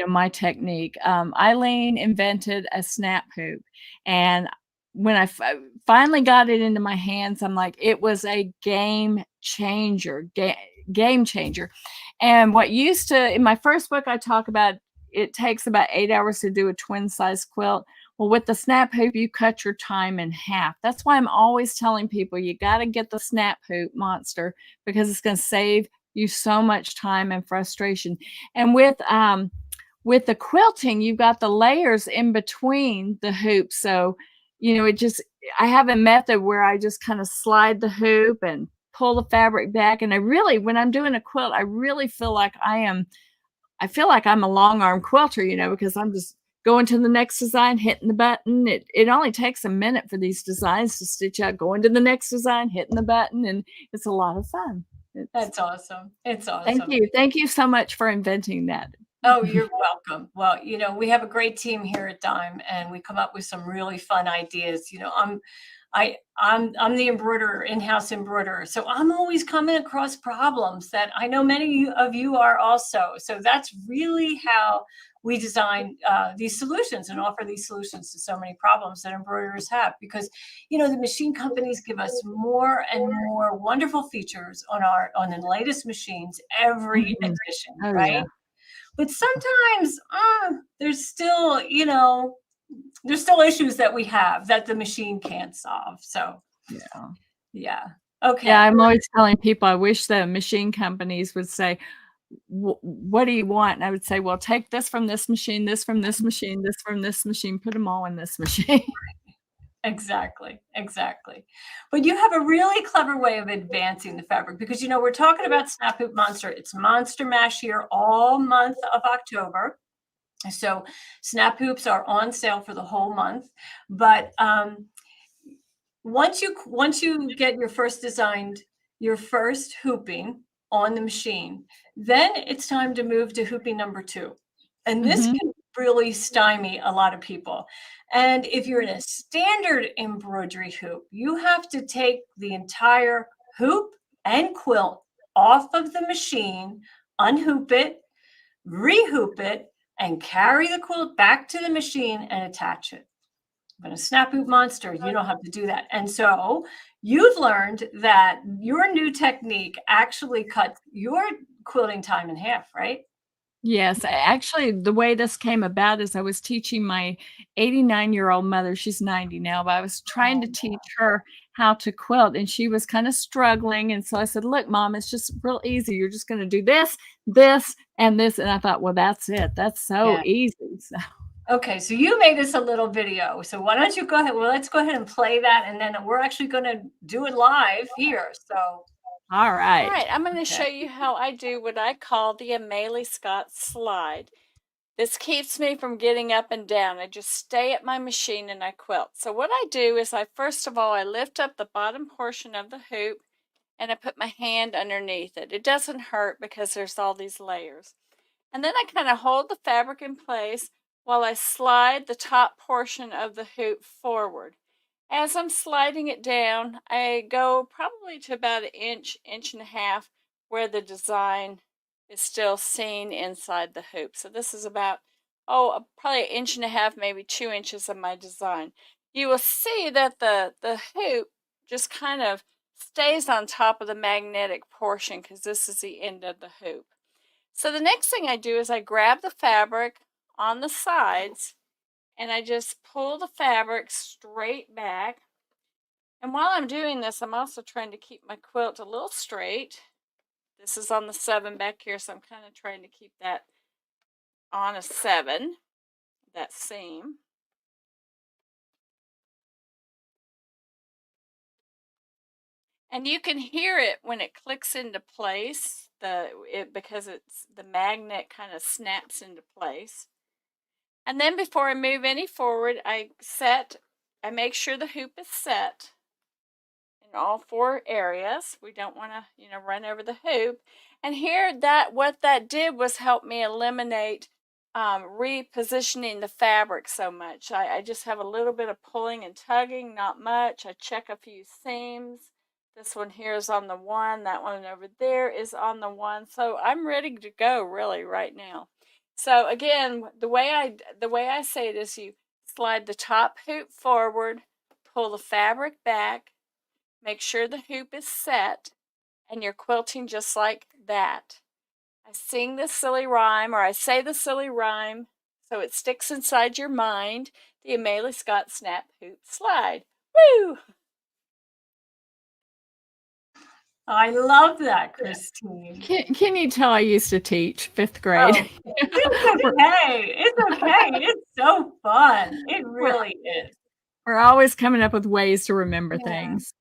my technique. Eileen invented a snap hoop, and when I finally got it into my hands, I'm like, it was a game changer. And what used to, in my first book, I talk about it takes about 8 hours to do a twin size quilt. Well, with the snap hoop, you cut your time in half. That's why I'm always telling people you got to get the snap hoop monster because it's going to save you so much time and frustration. And with the quilting, you've got the layers in between the hoops. So, I have a method where I just kind of slide the hoop and pull the fabric back. And when I'm doing a quilt, I really feel like I feel like I'm a long arm quilter, because I'm just going to the next design, hitting the button. It only takes a minute for these designs to stitch out, going to the next design, hitting the button, and it's a lot of fun. That's awesome. It's Thank awesome. you. Thank you so much for inventing that. Oh, you're welcome. Well, we have a great team here at Dime, and we come up with some really fun ideas. I'm the embroiderer, in-house embroiderer, so I'm always coming across problems that I know many of you are also. So that's really how we design these solutions and offer these solutions to so many problems that embroiderers have, because the machine companies give us more and more wonderful features on the latest machines every edition, Oh, right? yeah. But sometimes there's still issues that we have that the machine can't solve. So yeah. Okay. Yeah, I'm always telling people I wish the machine companies would say, what do you want? And I would say, well, take this from this machine, this from this machine, this from this machine, put them all in this machine. Exactly. But you have a really clever way of advancing the fabric, because we're talking about Snap Hoop Monster. It's Monster Mash here all month of October. So snap hoops are on sale for the whole month. But once you get your first hooping on the machine, then it's time to move to hooping number 2. And this can really stymie a lot of people. And if you're in a standard embroidery hoop, you have to take the entire hoop and quilt off of the machine, unhoop it, rehoop it, and carry the quilt back to the machine and attach it. But a snap hoop monster, you don't have to do that. And so you've learned that your new technique actually cut your quilting time in half, right? Yes, actually, the way this came about is I was teaching my 89-year-old mother. She's 90 now, but I was trying to teach her how to quilt, and she was kind of struggling. And so I said, look, Mom, it's just real easy. You're just going to do this, this, and this. And I thought, well, that's it. That's so easy. So. Okay, so you made us a little video. So why don't you go ahead? Well, let's go ahead and play that, and then we're actually going to do it live here. So. All right. All right, I'm going to show you how I do what I call the Amelie Scott slide. This keeps me from getting up and down. I just stay at my machine and I quilt. So what I do is first of all, I lift up the bottom portion of the hoop and I put my hand underneath it. It doesn't hurt because there's all these layers. And then I kind of hold the fabric in place while I slide the top portion of the hoop forward. As I'm sliding it down, I go probably to about an inch, inch and a half where the design is still seen inside the hoop. So this is about, probably an inch and a half, maybe 2 inches of my design. You will see that the hoop just kind of stays on top of the magnetic portion because this is the end of the hoop. So the next thing I do is I grab the fabric on the sides and I just pull the fabric straight back. And while I'm doing this, I'm also trying to keep my quilt a little straight. This is on the 7 back here, so I'm kind of trying to keep that on a 7, that seam. And you can hear it when it clicks into place, because the magnet kind of snaps into place. And then before I move any forward, I make sure the hoop is set in all 4 areas. We don't want to, run over the hoop. And here, what that did was help me eliminate repositioning the fabric so much. I just have a little bit of pulling and tugging, not much. I check a few seams. This one here is on the 1. That one over there is on the 1. So I'm ready to go really right now. So again, the way I say it is you slide the top hoop forward, pull the fabric back, make sure the hoop is set, and you're quilting just like that. I sing the silly rhyme, or I say the silly rhyme, so it sticks inside your mind. The Amelie Scott Snap Hoop Slide. Woo! I love that, Christine. Can you tell I used to teach 5th grade? Oh, it's okay. It's okay. It's so fun. It really is. We're always coming up with ways to remember Yeah. things.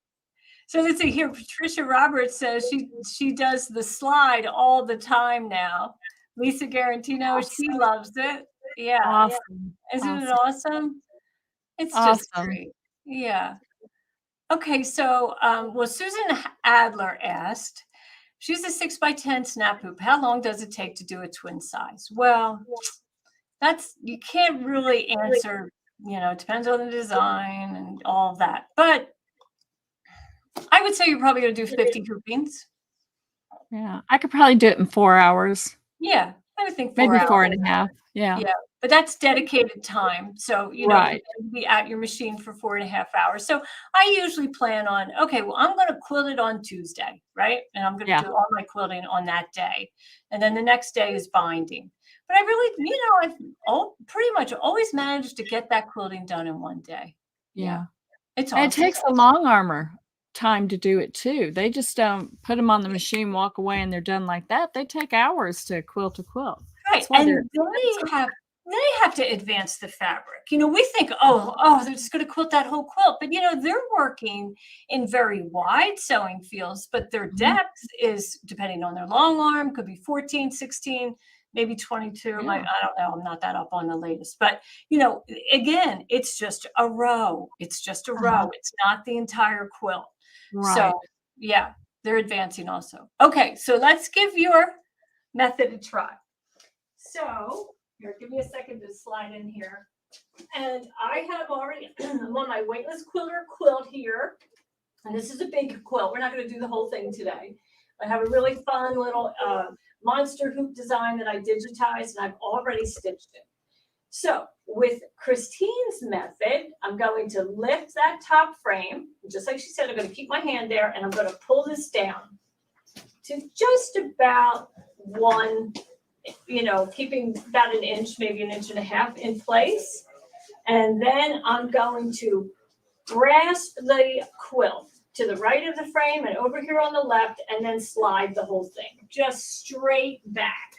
So let's see here. Patricia Roberts says she does the slide all the time now. Lisa Garantino, she loves it. Yeah. Awesome. Isn't it awesome? It's just great. Yeah. Okay, so well, Susan Adler asked, she's a 6x10 snap hoop. How long does it take to do a twin size? Well, you can't really answer, it depends on the design and all that. But I would say you're probably going to do 50 hoopings. Yeah, I could probably do it in 4 hours. Yeah, I would think maybe 4 hours. 4.5. Yeah. Yeah, but that's dedicated time. So, you're going to be at your machine for 4.5 hours. So I usually plan on, okay, well, I'm going to quilt it on Tuesday, right? And I'm going to do all my quilting on that day. And then the next day is binding. But I really, I've pretty much always managed to get that quilting done in one day. Yeah. It's awesome. And it takes a long armor time to do it too. They just don't put them on the machine, walk away, and they're done like that. They take hours to quilt a quilt. Right. And they have to advance the fabric. We think, oh, they're just going to quilt that whole quilt. But, they're working in very wide sewing fields, but their depth is, depending on their long arm, could be 14, 16, maybe 22. Yeah. I don't know. I'm not that up on the latest. But, again, it's just a row. It's just a row. It's not the entire quilt. Right. So, yeah, they're advancing also. Okay, so let's give your method a try. So, here, give me a second to slide in here. And I have already, I'm on my weightless quilter quilt here. And this is a big quilt. We're not going to do the whole thing today. I have a really fun little monster hoop design that I digitized, and I've already stitched it. So with Christine's method, I'm going to lift that top frame. Just like she said, I'm going to keep my hand there, and I'm going to pull this down to just about one, keeping about an inch, maybe an inch and a half in place. And then I'm going to grasp the quilt to the right of the frame and over here on the left, and then slide the whole thing just straight back.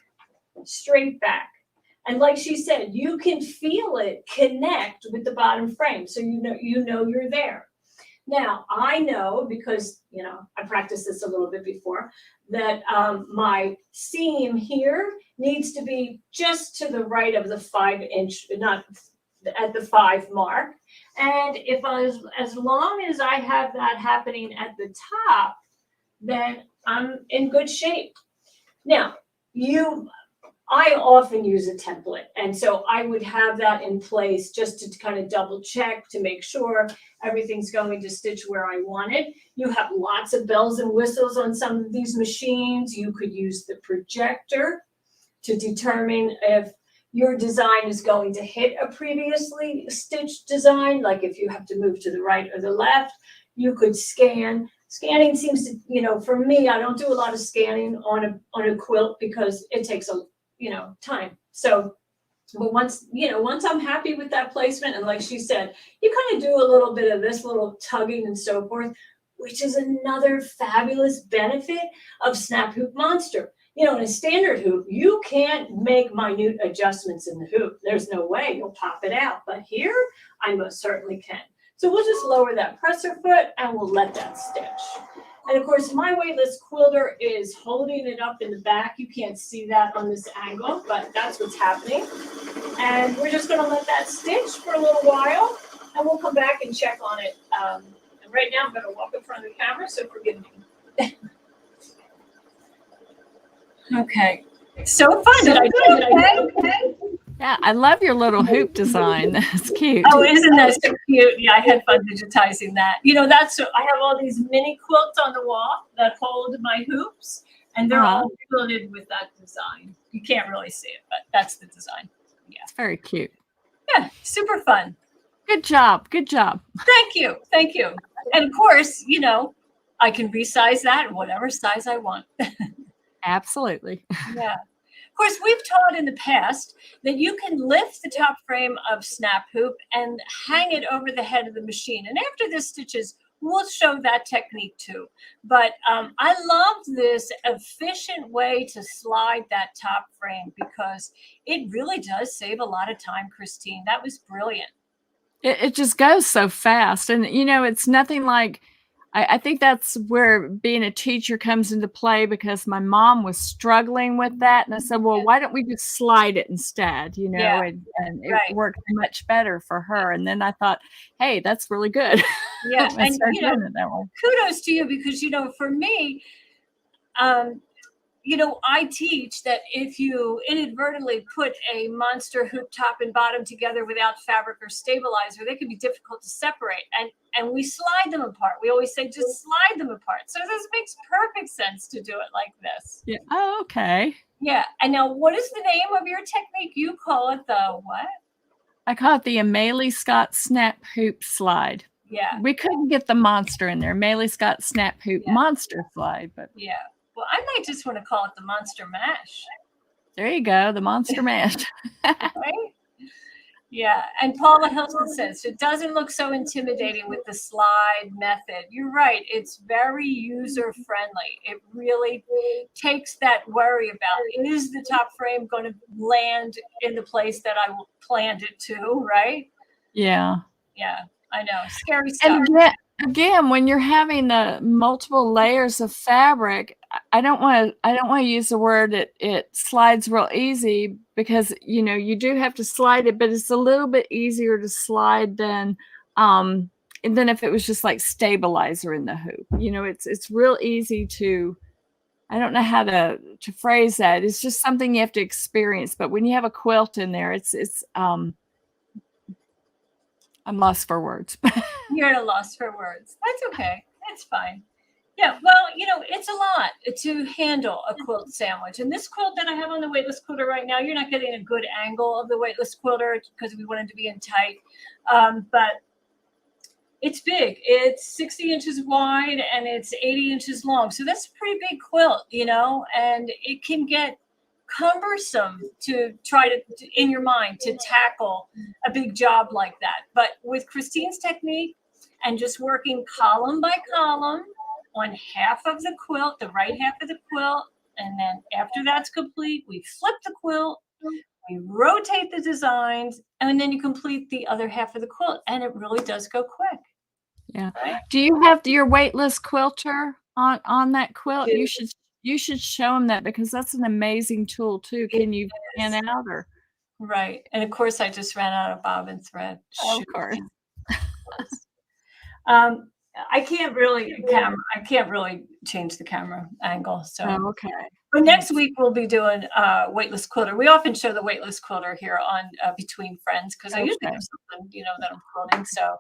And like she said, you can feel it connect with the bottom frame. So you know you're there. Now, I know, because, I practiced this a little bit before, that my seam here needs to be just to the right of the 5-inch, not at the 5 mark. And if as long as I have that happening at the top, then I'm in good shape. Now, I often use a template. And so I would have that in place just to kind of double check to make sure everything's going to stitch where I want it. You have lots of bells and whistles on some of these machines. You could use the projector to determine if your design is going to hit a previously stitched design. Like if you have to move to the right or the left, you could scan. Scanning seems to, for me, I don't do a lot of scanning on a quilt because it takes time. So, but once I'm happy with that placement, and like she said, you kind of do a little bit of this little tugging and so forth, which is another fabulous benefit of Snap Hoop Monster. In a standard hoop, you can't make minute adjustments in the hoop. There's no way you'll pop it out. But here, I most certainly can. So we'll just lower that presser foot and we'll let that stitch. And of course, my weightless quilter is holding it up in the back. You can't see that on this angle, but that's what's happening. And we're just going to let that stitch for a little while, and we'll come back and check on it. And right now, I'm going to walk in front of the camera, so forgive me. Okay. So fun. Did I do okay? Yeah, I love your little hoop design. That's cute. Oh, isn't that so cute? Yeah, I had fun digitizing that. That's I have all these mini quilts on the wall that hold my hoops, and they're all quilted with that design. You can't really see it, but that's the design. Yeah, it's very cute. Yeah, super fun. Good job. Good job. Thank you. Thank you. And of course, I can resize that in whatever size I want. Absolutely. Yeah. Of course, we've taught in the past that you can lift the top frame of snap hoop and hang it over the head of the machine. And after the stitches, we'll show that technique too. But I love this efficient way to slide that top frame because it really does save a lot of time, Christine. That was brilliant. It just goes so fast. And, it's nothing like, I think that's where being a teacher comes into play because my mom was struggling with that. And I said, well, why don't we just slide it instead, Yeah. and it Right. worked much better for her. And then I thought, hey, that's really good. Yeah. I And, started doing it that way. kudos to you because, for me, I teach that if you inadvertently put a monster hoop top and bottom together without fabric or stabilizer, they can be difficult to separate. And we slide them apart. We always say just slide them apart. So this makes perfect sense to do it like this. Yeah. Oh, okay. Yeah. And now what is the name of your technique? You call it the what? I call it the Amelie Scott Snap Hoop Slide. Yeah. We couldn't get the monster in there. Amelie Scott Snap Hoop Monster Slide, but yeah. Well, I might just want to call it the Monster Mash. There you go, the Monster Mash. Right? Yeah. And Paula Hilton says it doesn't look so intimidating with the slide method. You're right. It's very user friendly. It really takes that worry about is the top frame going to land in the place that I planned it to, right? Yeah. Yeah. I know. Scary stuff. And again, when you're having the multiple layers of fabric, I don't want to use the word it slides real easy because you do have to slide it, but it's a little bit easier to slide than if it was just like stabilizer in the hoop. It's real easy to, I don't know how to phrase that. It's just something you have to experience. But when you have a quilt in there, it's I'm lost for words. You're at a loss for words. That's okay. That's fine. Yeah, well, it's a lot to handle a quilt sandwich. And this quilt that I have on the weightless quilter right now, you're not getting a good angle of the weightless quilter because we wanted to be in tight. But it's big. It's 60 inches wide and it's 80 inches long. So that's a pretty big quilt, and it can get cumbersome to try to, in your mind, to tackle a big job like that. But with Christine's technique and just working column by column on half of the quilt, the right half of the quilt, and then after that's complete, we flip the quilt, we rotate the designs, and then you complete the other half of the quilt, and it really does go quick. Yeah. Right? Do you have your weightless quilter on that quilt? You should show them that because that's an amazing tool too. Can you pan out or? Right. And of course, I just ran out of bobbin thread. Of course. I can't really change the camera angle. So okay. But next week we'll be doing weightless quilter. We often show the weightless quilter here on Between Friends because I usually have something that I'm quilting. So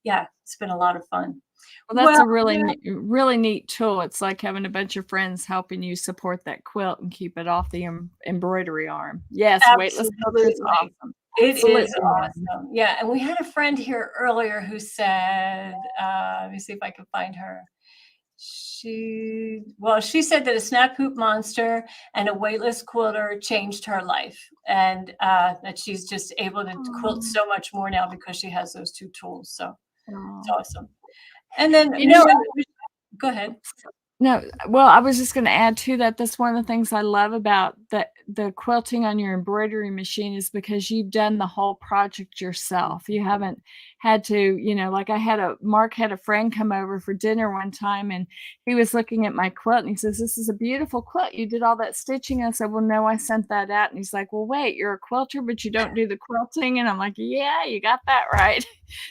yeah, it's been a lot of fun. Well, that's a really neat tool. It's like having a bunch of friends helping you support that quilt and keep it off the embroidery arm. Yes, weightless quilter is awesome. It is awesome. Yeah, and we had a friend here earlier who said, let me see if I can find her. She said that a snap hoop monster and a weightless quilter changed her life, and that she's just able to quilt so much more now because she has those two tools. So it's awesome. And then, go ahead. No, well, I was just going to add to that. That's one of the things I love about the quilting on your embroidery machine is because you've done the whole project yourself. You haven't had to, like Mark had a friend come over for dinner one time and he was looking at my quilt and he says, "This is a beautiful quilt. You did all that stitching." I said, "Well, no, I sent that out." And he's like, "Well, wait, you're a quilter, but you don't do the quilting." And I'm like, "Yeah, you got that right."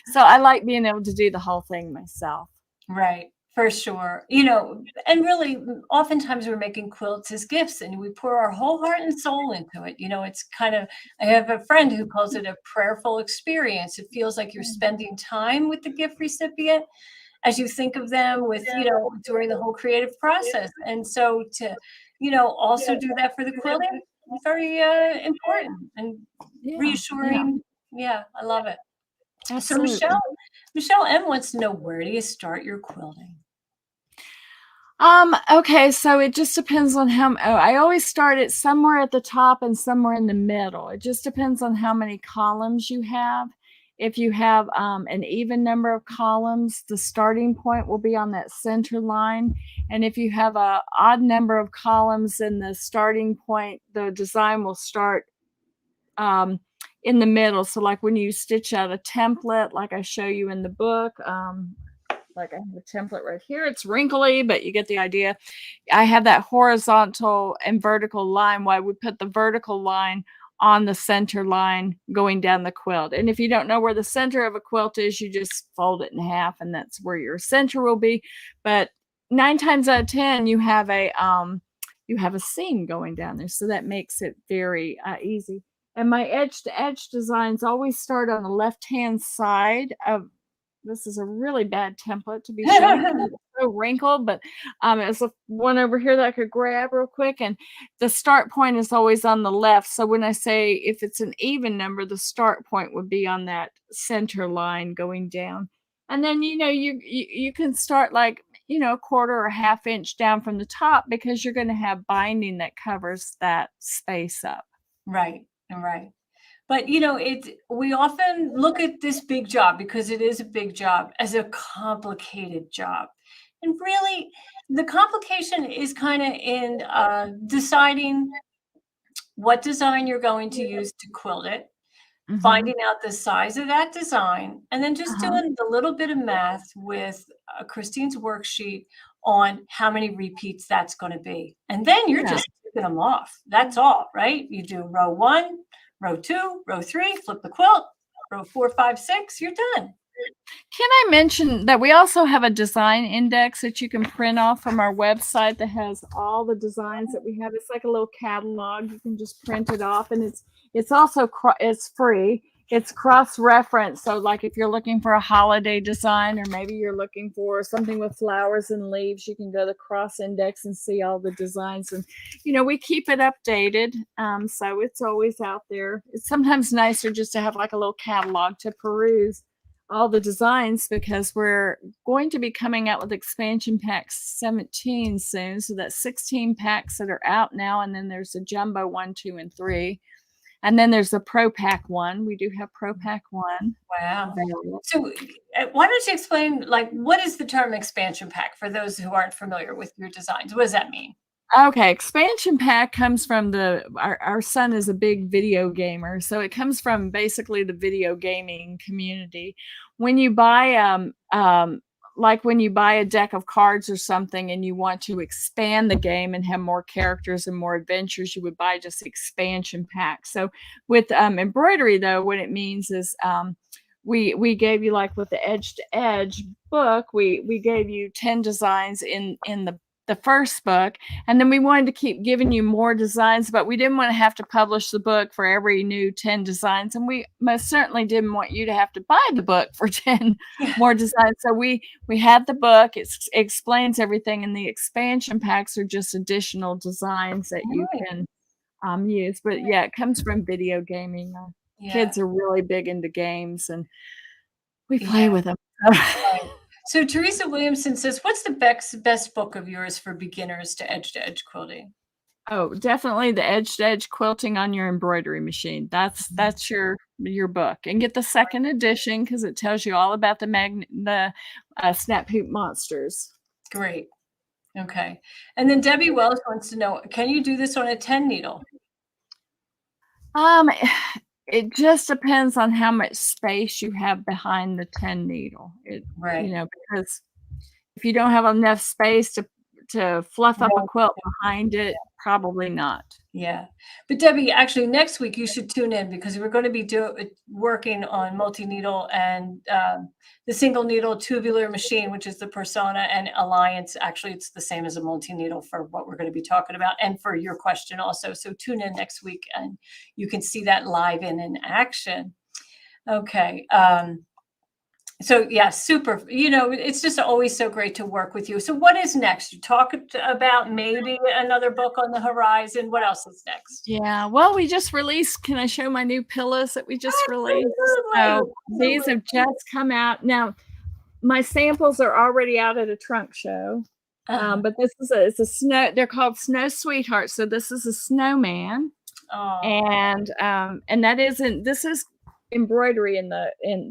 So I like being able to do the whole thing myself. Right. For sure. And really, oftentimes we're making quilts as gifts and we pour our whole heart and soul into it. It's kind of, I have a friend who calls it a prayerful experience. It feels like you're spending time with the gift recipient as you think of them with, during the whole creative process. And so to, also do that for the quilting, very important and reassuring. Yeah, I love it. Absolutely. So Michelle M wants to know, where do you start your quilting? Okay, so it just depends on I always start it somewhere at the top and somewhere in the middle. It just depends on how many columns you have. If you have an even number of columns, the starting point will be on that center line. And if you have a odd number of columns in the starting point, the design will start in the middle. So like when you stitch out a template, like I show you in the book, like I have a template right here. It's wrinkly, but you get the idea. I have that horizontal and vertical line. Why we put the vertical line on the center line going down the quilt. And if you don't know where the center of a quilt is, you just fold it in half and that's where your center will be. But 9 times out of 10, you have a seam going down there. So that makes it very easy. And my edge to edge designs always start on the left-hand side of. This is a really bad template to be showing. It's so wrinkled, but it's one over here that I could grab real quick. And the start point is always on the left. So when I say if it's an even number, the start point would be on that center line going down. And then, you can start like, a quarter or a half inch down from the top because you're going to have binding that covers that space up. Right. But we often look at this big job, because it is a big job, as a complicated job. And really, the complication is kind of in deciding what design you're going to use to quilt it, finding out the size of that design, and then just doing the little bit of math with Christine's worksheet on how many repeats that's going to be. And then you're just taking them off. That's all, right? You do row 1, row 2, row 3, flip the quilt, row 4, 5, 6, you're done. Can I mention that we also have a design index that you can print off from our website that has all the designs that we have? It's like a little catalog. You can just print it off, and it's also it's free. It's cross-reference. So like if you're looking for a holiday design, or maybe you're looking for something with flowers and leaves, you can go to the cross index and see all the designs. And, we keep it updated. So it's always out there. It's sometimes nicer just to have like a little catalog to peruse all the designs, because we're going to be coming out with expansion packs 17 soon. So that's 16 packs that are out now. And then there's a jumbo 1, 2, and 3. And then there's a Pro Pack 1. We do have Pro Pack 1. Wow. So why don't you explain, like, what is the term expansion pack for those who aren't familiar with your designs? What does that mean? Okay, expansion pack comes from our son is a big video gamer. So it comes from basically the video gaming community. When you buy like when you buy a deck of cards or something and you want to expand the game and have more characters and more adventures, you would buy just expansion packs. So with embroidery, though, what it means is we gave you, like with the Edge to Edge book, we gave you 10 designs in the first book, and then we wanted to keep giving you more designs, but we didn't want to have to publish the book for every new 10 designs, and we most certainly didn't want you to have to buy the book for 10 more designs. So we had the book. It explains everything, and the expansion packs are just additional designs that you can use. But yeah, it comes from video gaming. Kids are really big into games, and we play with them. So Teresa Williamson says, what's the best book of yours for beginners to edge quilting? Oh, definitely the Edge to Edge Quilting on Your Embroidery Machine. That's your book. And get the second edition, because it tells you all about the snap hoop monsters. Great. Okay. And then Debbie Wells wants to know, can you do this on a 10 needle? It just depends on how much space you have behind the 10 needle. Because if you don't have enough space to fluff up a quilt behind it, probably not. Yeah. But Debbie, actually next week you should tune in, because we're going to be working on multi-needle and the single needle tubular machine, which is the Persona and Alliance. Actually, it's the same as a multi-needle for what we're going to be talking about, and for your question also. So tune in next week and you can see that live in action. Okay. So yeah, super. It's just always so great to work with you. So what is next? You talk about maybe another book on the horizon. What else is next? Yeah, well, we just released. Can I show my new pillows that we just released? So these have just come out. Now, my samples are already out at a trunk show. Uh-huh. But it's a snow. They're called snow sweethearts. So this is a snowman, Oh. and that isn't. This is embroidery in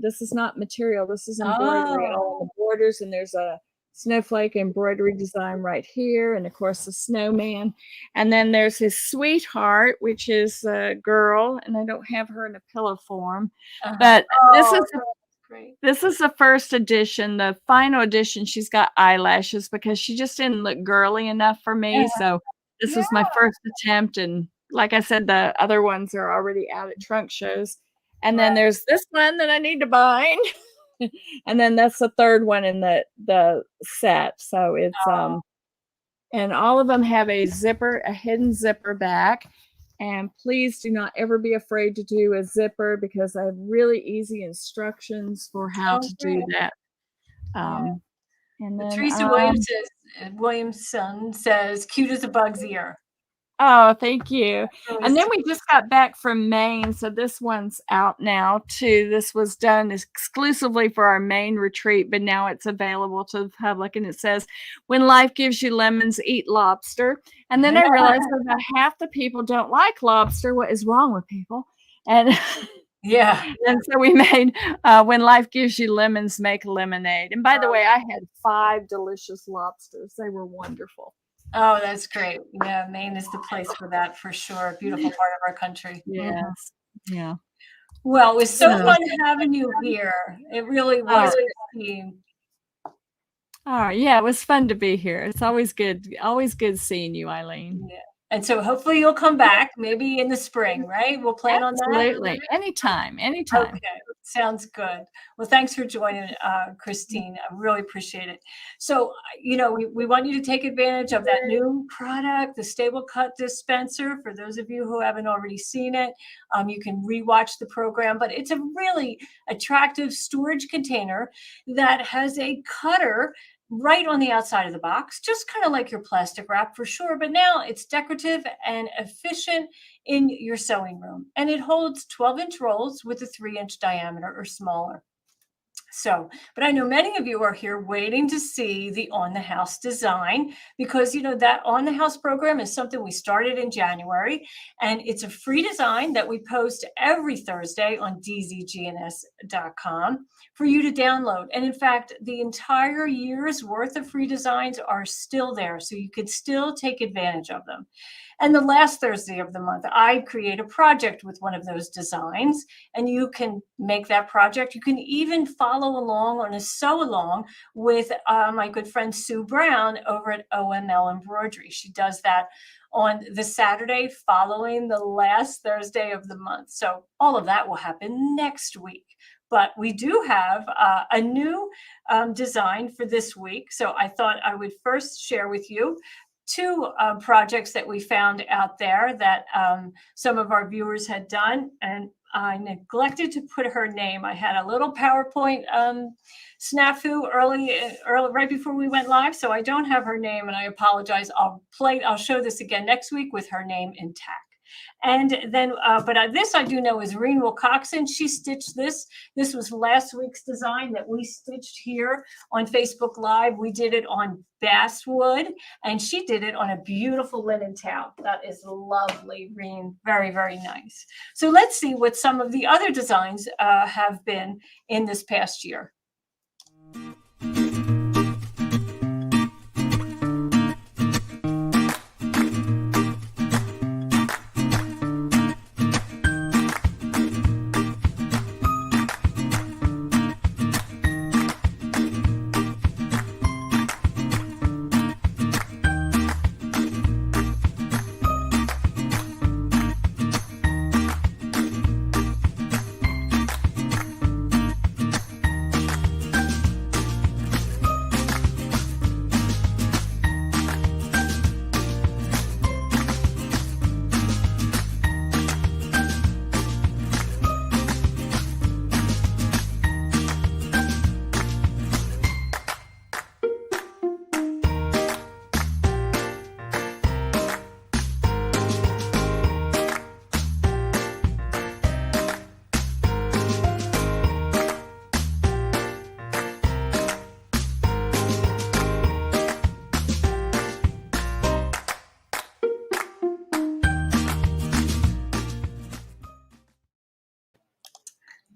this is not material. This is embroidery Oh. all on the borders, and there's a snowflake embroidery design right here, and of course the snowman, and then there's his sweetheart, which is a girl, and I don't have her in a pillow form, Uh-huh. but this Oh, is that's great. this is the first edition. The final edition, she's got eyelashes because she just didn't look girly enough for me. So this was my Yeah. first attempt. And like I said, the other ones are already out at trunk shows. And then Right. there's this one that I need to bind. And then that's the third one in the set. So it's Oh. and all of them have a hidden zipper back. And please do not ever be afraid to do a zipper because I have really easy instructions for how Oh, to do great. that. Yeah. And then, Teresa Williamson says, cute as a bug's ear. oh, thank you. That's really And then sweet. we just got back from Maine, so this one's out now too. This was done exclusively for our Maine retreat, but now it's available to the public. And it says, "When life gives you lemons, eat lobster." And then I realized that about half the people don't like lobster. What is wrong with people? And Yeah. and so we made "When life gives you lemons, make lemonade." And by the way, I had 5 delicious lobsters. They were wonderful. Oh, that's great. Yeah, Maine is the place for that for sure. Beautiful part of our country. Yes. Yeah. Well, it was so So- fun having you here. It really was, Christine. Oh, yeah, it was fun to be here. It's always good seeing you, Eileen. Yeah. And so hopefully you'll come back maybe in the spring, right? We'll plan on that. Absolutely. Anytime. Okay, sounds good. Well, thanks for joining, Christine. I really appreciate it. So, we want you to take advantage of that new product, the Stable Cut Dispenser. For those of you who haven't already seen it, you can rewatch the program, but it's a really attractive storage container that has a cutter right on the outside of the box, just kind of like your plastic wrap for sure, but now it's decorative and efficient in your sewing room. And it holds 12-inch rolls with a 3-inch diameter or smaller. So, but I know many of you are here waiting to see the On the House design because, that On the House program is something we started in January, and it's a free design that we post every Thursday on dzgns.com for you to download. And in fact, the entire year's worth of free designs are still there, so you could still take advantage of them. And the last Thursday of the month, I create a project with one of those designs, and you can make that project. You can even follow along on a sew along with my good friend Sue Brown over at OML Embroidery. She does that on the Saturday following the last Thursday of the month. So all of that will happen next week. But we do have a new design for this week. So I thought I would first share with you 2 projects that we found out there that some of our viewers had done, and I neglected to put her name. I had a little PowerPoint snafu early, right before we went live, so I don't have her name, and I apologize. I'll show this again next week with her name intact. And then, but this I do know is Reen Wilcoxon. She stitched this. This was last week's design that we stitched here on Facebook Live. We did it on basswood, and she did it on a beautiful linen towel. That is lovely, Reen. Very, very nice. So let's see what some of the other designs have been in this past year.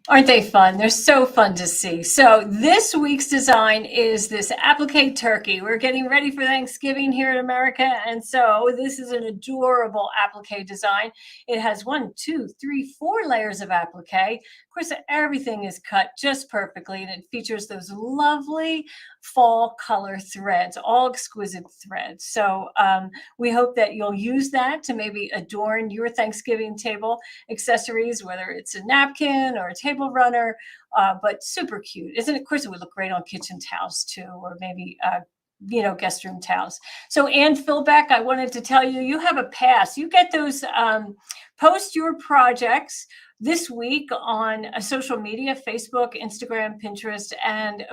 Aren't they fun? They're so fun to see. So this week's design is this Applique Turkey. We're getting ready for Thanksgiving here in America. And so this is an adorable applique design. It has 1, 2, 3, 4 layers of applique. Of course, everything is cut just perfectly, and it features those lovely fall color threads, all exquisite threads. So we hope that you'll use that to maybe adorn your Thanksgiving table accessories, whether it's a napkin or a table runner, but super cute. Isn't it? Of course, it would look great on kitchen towels too, or maybe guest room towels. So Ann Philbeck, I wanted to tell you, you have a pass. You get those, post your projects this week on social media, Facebook, Instagram, Pinterest, and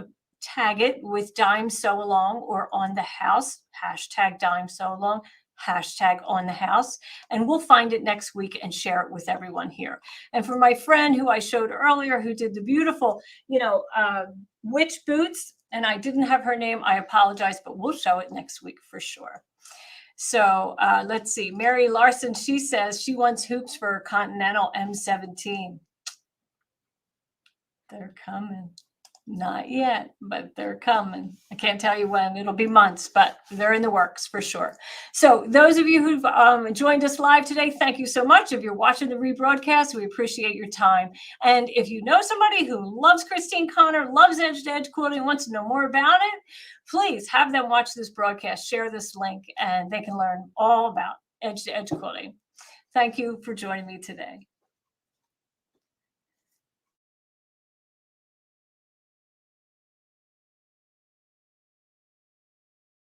tag it with Dime Sew Along or On the House, hashtag Dime Sew Along, hashtag On the House, and we'll find it next week and share it with everyone here. And for my friend who I showed earlier, who did the beautiful, witch boots, and I didn't have her name, I apologize, but we'll show it next week for sure. So let's see. Mary Larson, she says she wants hoops for her Continental M17. They're coming. Not yet, but they're coming. I can't tell you when. It'll be months, but they're in the works for sure. So those of you who've joined us live today, thank you so much. If you're watching the rebroadcast, we appreciate your time. And if you know somebody who loves Christine Connor, loves edge-to-edge quilting, wants to know more about it, please have them watch this broadcast, share this link, and they can learn all about edge-to-edge quilting. Thank you for joining me today.